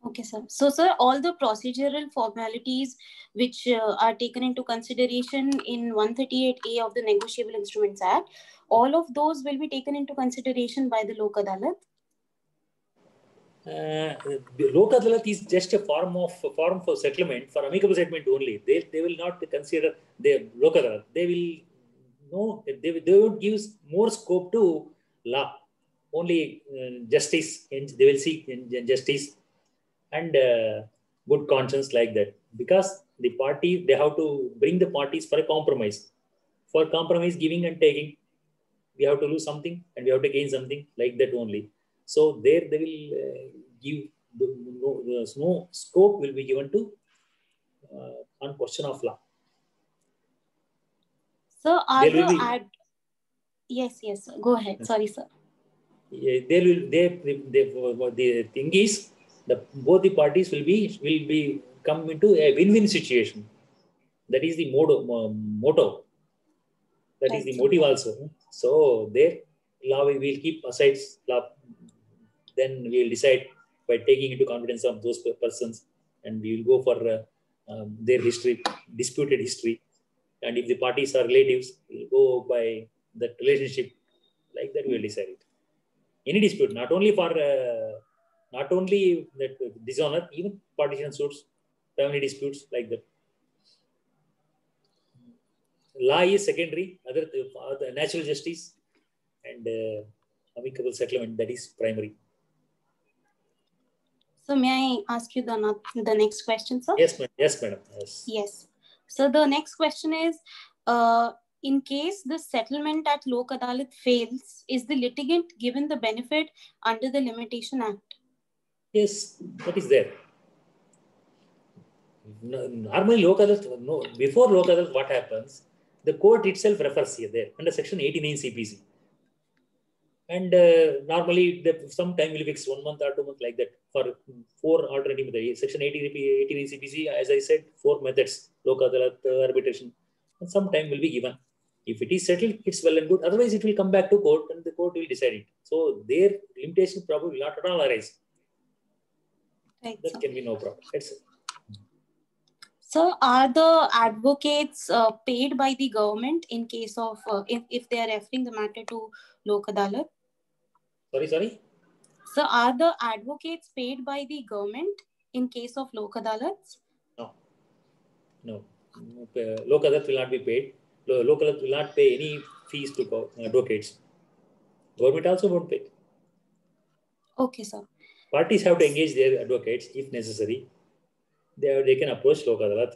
Speaker 4: Okay, sir. So, sir, all the procedural formalities which are taken into consideration in 138A of the Negotiable Instruments Act, all of those will be taken into consideration by the Lok Adalat?
Speaker 3: The Lok Adalat is just a form for settlement, for amicable settlement only. They will not consider the Lok Adalat. They will give more scope to law. Only justice, and they will seek justice and good conscience, like that. Because the party, they have to bring the parties for a compromise. For compromise, giving and taking, we have to lose something and we have to gain something, like that only. So there they will give no scope will be given to on question of law.
Speaker 4: So yes, go ahead. Sorry, sir.
Speaker 3: The thing is, both the parties will be come into a win-win situation. That is the motto. That is the motive also. So there, law we will keep aside law. Then we will decide by taking into confidence of those persons, and we will go for their history, disputed history. And if the parties are relatives, we will go by that relationship. Like that, we will decide it. Any dispute, not only that dishonor, even partition suits, family disputes, like that. Law is secondary, other natural justice and amicable settlement, that is primary.
Speaker 4: So may I ask you the next question, sir?
Speaker 3: Yes, madam.
Speaker 4: Yes. So the next question is, in case the settlement at Lok Adalat fails, is the litigant given the benefit under the Limitation Act?
Speaker 3: Yes, that is there. Normally, before Lok Adalat, what happens? The court itself refers here there under Section 89 CPC. And normally, some time will fix 1 month or 2 months, like that, for 4 alternative methods. Section 89 CPC, as I said, 4 methods: Lok Adalat, arbitration, and some time will be given. If it is settled, it's well and good. Otherwise, it will come back to court and the court will decide it. So their limitation probably will not at all arise.
Speaker 4: Right,
Speaker 3: that can be no problem. That's it.
Speaker 4: So are the advocates paid by the government in case of, if they are referring the matter to Lok Adalat?
Speaker 3: Sorry?
Speaker 4: So are the advocates paid by the government in case of Lok Adalats?
Speaker 3: No. Lok Adalat will not be paid. Lok Adalat will not pay any fees to advocates. Government also won't pay.
Speaker 4: Okay, sir.
Speaker 3: Parties have to engage their advocates if necessary. They can approach Lok Adalat.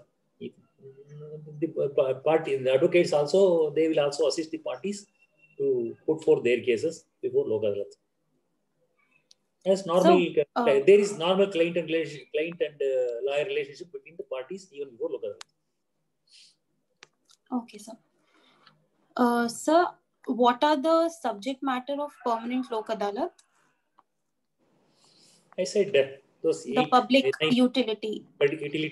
Speaker 3: The advocates also, they will also assist the parties to put forth their cases before Lok Adalat. As normal, there is normal client and lawyer relationship between the parties even before Lok Adalat.
Speaker 4: Okay, sir. Sir, what are the subject matter of permanent Lok Adalat?
Speaker 3: I said that those
Speaker 4: the public utility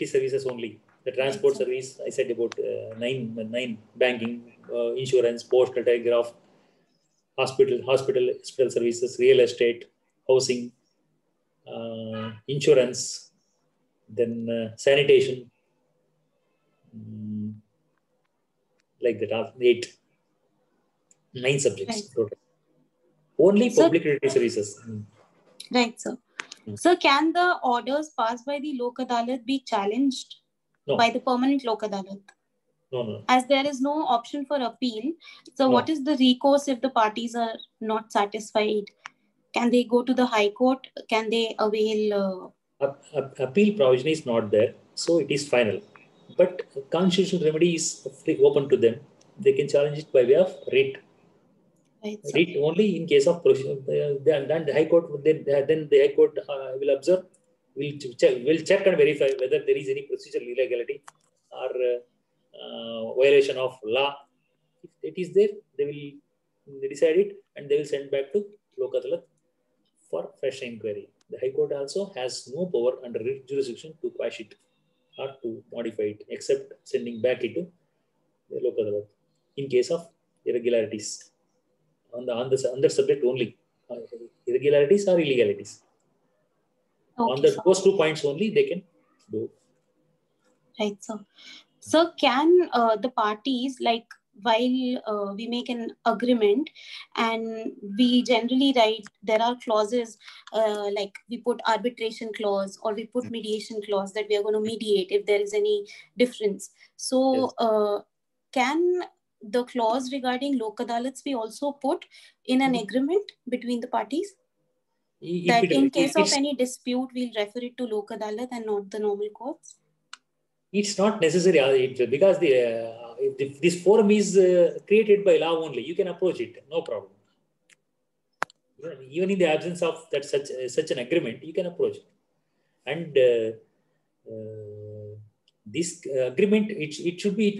Speaker 3: services only. The transport service, I said about 9 banking, insurance, postal, telegraph, hospital services, real estate, housing, insurance, then sanitation, like that. 9 subjects. Right. Only public utility services.
Speaker 4: Right, sir. So can the orders passed by the Lok Adalat be challenged by the permanent Lok Adalat?
Speaker 3: No.
Speaker 4: As there is no option for appeal. So what is the recourse if the parties are not satisfied? Can they go to the High Court? Can they avail?
Speaker 3: Appeal provision is not there. So it is final. But constitutional remedy is open to them. They can challenge it by way of writ.
Speaker 4: Right, sir.
Speaker 3: Read only in case of then the High Court then the High Court will observe, will check and verify whether there is any procedural illegality or violation of law. If it is there, they will decide it and they will send back to Lok Adalat for fresh inquiry. The High Court also has no power under jurisdiction to quash it or to modify it, except sending back it to the Lok Adalat in case of irregularities. On the subject only, irregularities or illegalities.
Speaker 4: Okay,
Speaker 3: On those 2 points only, they can do.
Speaker 4: Right, sir. So can the parties, like while we make an agreement and we generally write, there are clauses like we put arbitration clause or we put mediation clause that we are going to mediate if there is any difference. So
Speaker 3: Yes.
Speaker 4: Can the clause regarding Lok Adalats be also put in an agreement between the parties? That in case of any dispute, we'll refer it to Lok Adalat and not the normal courts?
Speaker 3: It's not necessary because if this forum is created by law only, you can approach it, no problem. Even in the absence of that such an agreement, you can approach it. And this agreement, it should be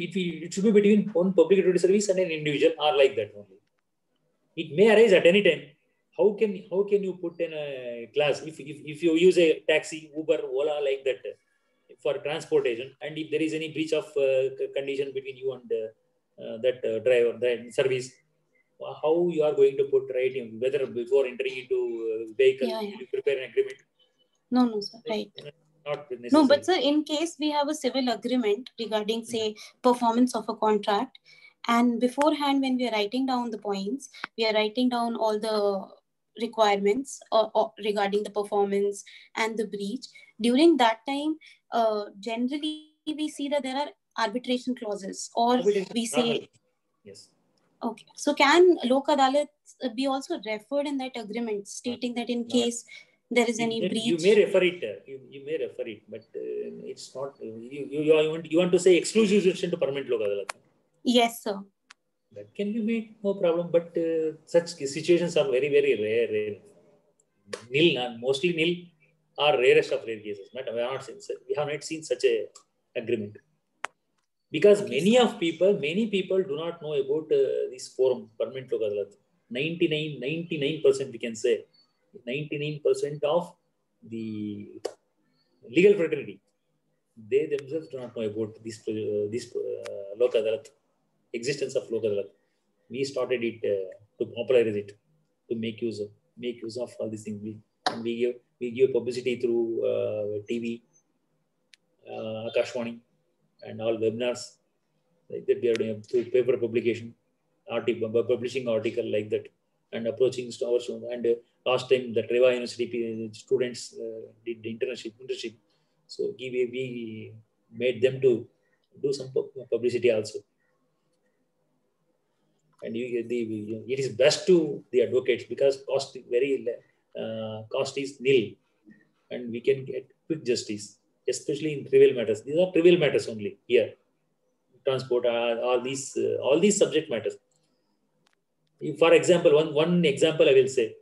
Speaker 3: between one public utility service and an individual, or like that only. It may arise at any time. How can you put in a class if you use a taxi, Uber, Ola, like that for transportation, and if there is any breach of condition between you and that driver, that service, how you are going to put right in, whether before entering into vehicle, you prepare an agreement?
Speaker 4: No, sir. Right.
Speaker 3: Not necessary.
Speaker 4: No, but sir, in case we have a civil agreement regarding, say, performance of a contract, and beforehand, when we are writing down the points, we are writing down all the requirements regarding the performance and the breach. During that time, generally we see that there are arbitration clauses, or we say,
Speaker 3: yes.
Speaker 4: Okay, so can Lok Adalat be also referred in that agreement, stating that in case there is any breach?
Speaker 3: You may refer it. You may refer it, but it's not. You want to say exclusive jurisdiction to permanent Lok Adalat?
Speaker 4: Yes, sir.
Speaker 3: That can be made, no problem. But such situations are very, very rare. Nil, mostly nil, are rarest of rare cases. We have not seen such a agreement. Because many people do not know about this forum, permanent Lok Adalat. 99% we can say, 99% of the legal fraternity, they themselves do not know about this Lok Adalat, existence of Lok Adalat. We started it to popularize it, to make use of all these things. We give publicity through TV, Akashwani, and all webinars like that. We are doing through paper publication, publishing article like that, and approaching our students. And last time the Treva University students did the internship. So we made them to do some publicity also. And it is best to the advocates because cost is nil, and we can get quick justice, especially in trivial matters. These are trivial matters only here. Transport, all these subject matters. For example, one example I will say.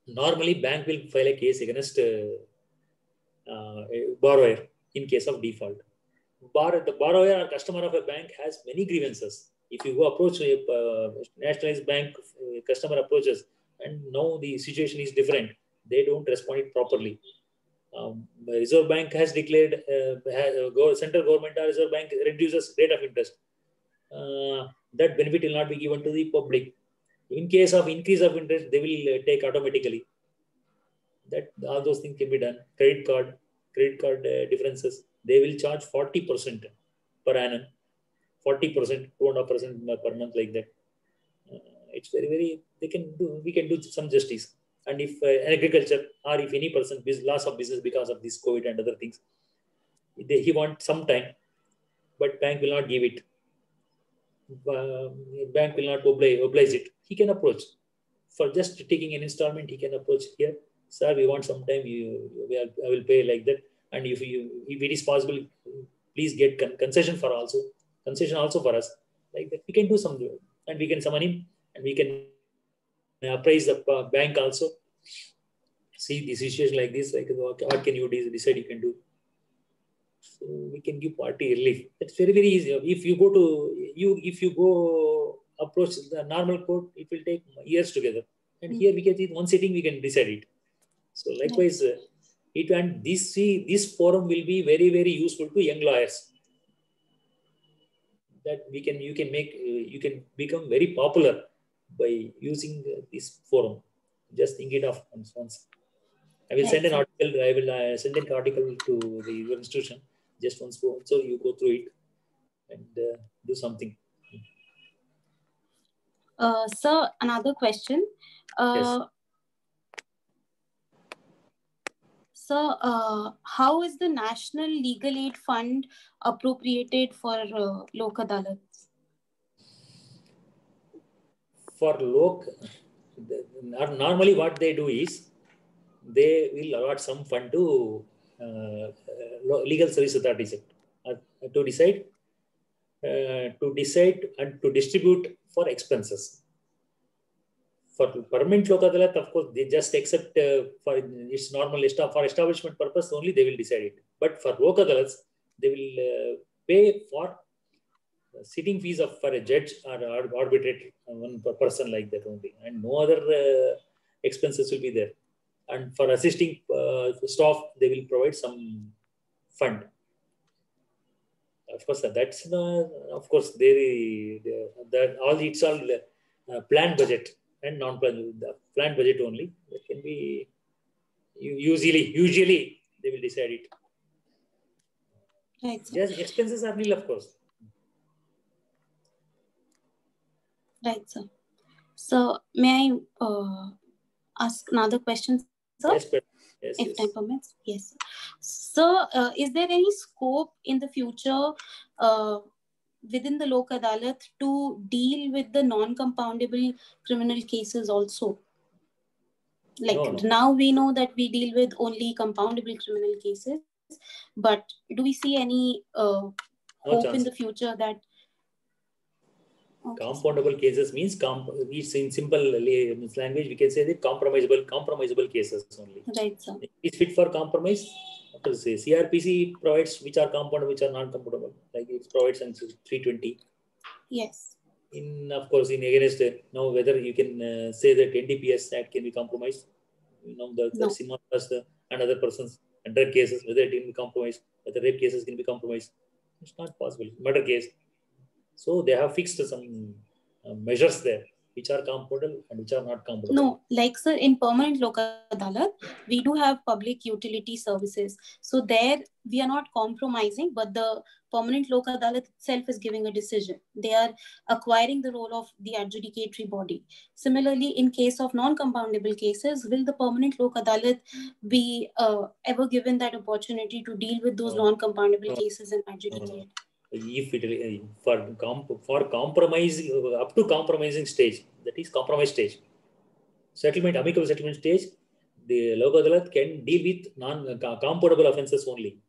Speaker 3: Normally, bank will file a case against a borrower in case of default. The borrower or customer of a bank has many grievances. If you go approach a nationalized bank, customer approaches, and now the situation is different, they don't respond it properly. Reserve Bank has declared, central government or Reserve Bank reduces rate of interest. That benefit will not be given to the public. In case of increase of interest, they will take automatically. That all those things can be done. Credit card differences, they will charge 40% per annum, 40%, 2.5% per month, like that. It's very we can do some justice. And if agriculture or if any person loss of business because of this COVID and other things, he wants some time, but bank will not give it. Bank will not oblige it. He can approach for just taking an installment. He can approach here, sir. We want some time. I will pay like that. And if it is possible, please get concession also for us, like that. We can do something, and we can summon him, and we can appraise the bank also. See the situation like this, like what can you decide you can do? So we can give party relief. It's very, very easy. If you go approach the normal court, it will take years together. And here we can in one sitting we can decide it. So likewise, this forum will be very, very useful to young lawyers. That you can become very popular by using this forum. Just think it of once. I will send an article. I will send an article to your institution just once, so you go through it and do something.
Speaker 4: Sir, another question.
Speaker 3: Yes.
Speaker 4: Sir, how is the National Legal Aid Fund appropriated for Lok Adalats?
Speaker 3: For normally what they do is they will allot some fund to Legal Service Authorities to decide and to distribute for expenses. For permanent Lok Adalat, of course, they just accept for its normal for establishment purpose only they will decide it. But for Lok Adalats, they will pay for sitting fees for a judge or arbitrator, one person like that only, and no other expenses will be there. And for assisting staff, they will provide some fund. Of course, that's of course it's all planned budget and non-planned. The planned budget only that can be usually they will decide it.
Speaker 4: Right, sir.
Speaker 3: Just expenses are nil, of course.
Speaker 4: Right, sir. So, may I ask another question, sir?
Speaker 3: Yes,
Speaker 4: if time permits. Yes. So, is there any scope in the future within the Lok Adalat to deal with the non-compoundable criminal cases also? Like
Speaker 3: no.
Speaker 4: Now we know that we deal with only compoundable criminal cases, but do we see any hope in the future that
Speaker 3: compoundable cases means in simple language we can say the compromisable cases only.
Speaker 4: Right, sir.
Speaker 3: It's fit for compromise. After say CRPC provides which are compoundable, which are non-compoundable. Like it provides in 320.
Speaker 4: Yes.
Speaker 3: Of course, in against now whether you can say that NDPS Act can be compromised. The plus another person's drug cases, whether it can be compromised, whether rape cases can be compromised. It's not possible. Murder case. So they have fixed some measures there, which are compoundable and which are not compoundable.
Speaker 4: No, like sir, in permanent Lok Adalat, we do have public utility services. So there we are not compromising, but the permanent Lok Adalat itself is giving a decision. They are acquiring the role of the adjudicatory body. Similarly, in case of non-compoundable cases, will the permanent Lok Adalat be ever given that opportunity to deal with those non-compoundable cases and adjudicate?
Speaker 3: If it for compromise up to compromising stage, that is compromise stage, amicable settlement stage, the Lok Adalat can deal with non-compoundable offences only.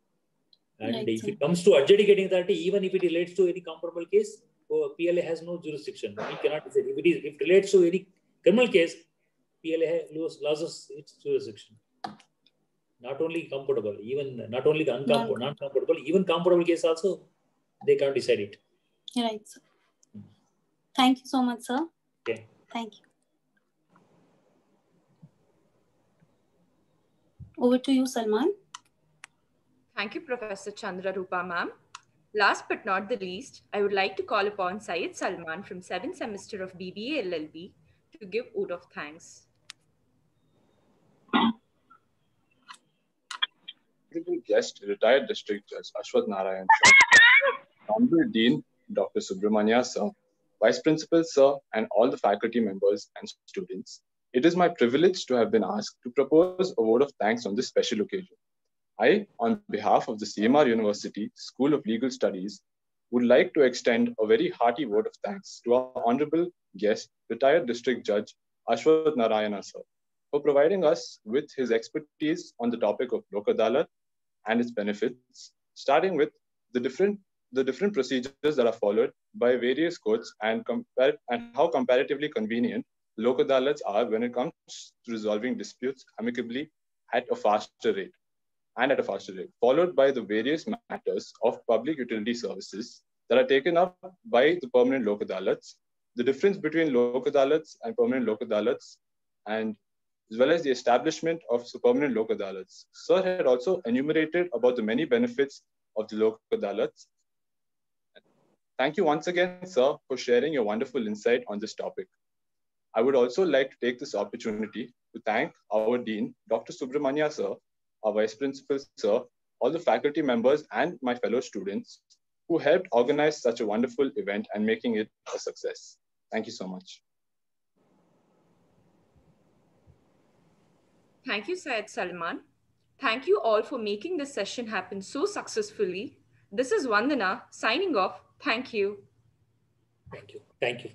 Speaker 3: And right, if it comes to adjudicating authority, even if it relates to any comparable case, PLA has no jurisdiction. It cannot decide. If it relates to any criminal case, PLA loses its jurisdiction. Not only comparable, even not only the non-comparable, even comparable case also, they can't decide it.
Speaker 4: Right, sir. Thank you so much, sir.
Speaker 3: Okay.
Speaker 4: Thank you. Over to you, Salman.
Speaker 1: Thank you, Professor Chandra Rupa ma'am. Last but not the least, I would like to call upon Syed Salman from 7th semester of BBA LLB to give vote of thanks.
Speaker 5: Guest, retired District Judge Ashwath Narayan Sir, Honorable Dean Dr. Subramania Sir, Vice Principal Sir, and all the faculty members and students. It is my privilege to have been asked to propose a vote of thanks on this special occasion. I, on behalf of the CMR University School of Legal Studies, would like to extend a very hearty vote of thanks to our honorable guest, retired District Judge Ashwath Narayana Sir, for providing us with his expertise on the topic of Lok Adalat and its benefits, starting with the different procedures that are followed by various courts and how comparatively convenient Lok Adalats are when it comes to resolving disputes amicably at a faster rate, followed by the various matters of public utility services that are taken up by the permanent Lok Adalats. The difference between Lok Adalats and permanent Lok Adalats, and as well as the establishment of permanent Lok Adalats. Sir had also enumerated about the many benefits of the Lok Adalats. Thank you once again, sir, for sharing your wonderful insight on this topic. I would also like to take this opportunity to thank our Dean, Dr. Subramania, sir, our Vice Principal, sir, all the faculty members and my fellow students who helped organize such a wonderful event and making it a success. Thank you so much.
Speaker 1: Thank you, Syed Salman. Thank you all for making this session happen so successfully. This is Vandana signing off. Thank you.
Speaker 3: Thank you. Thank you.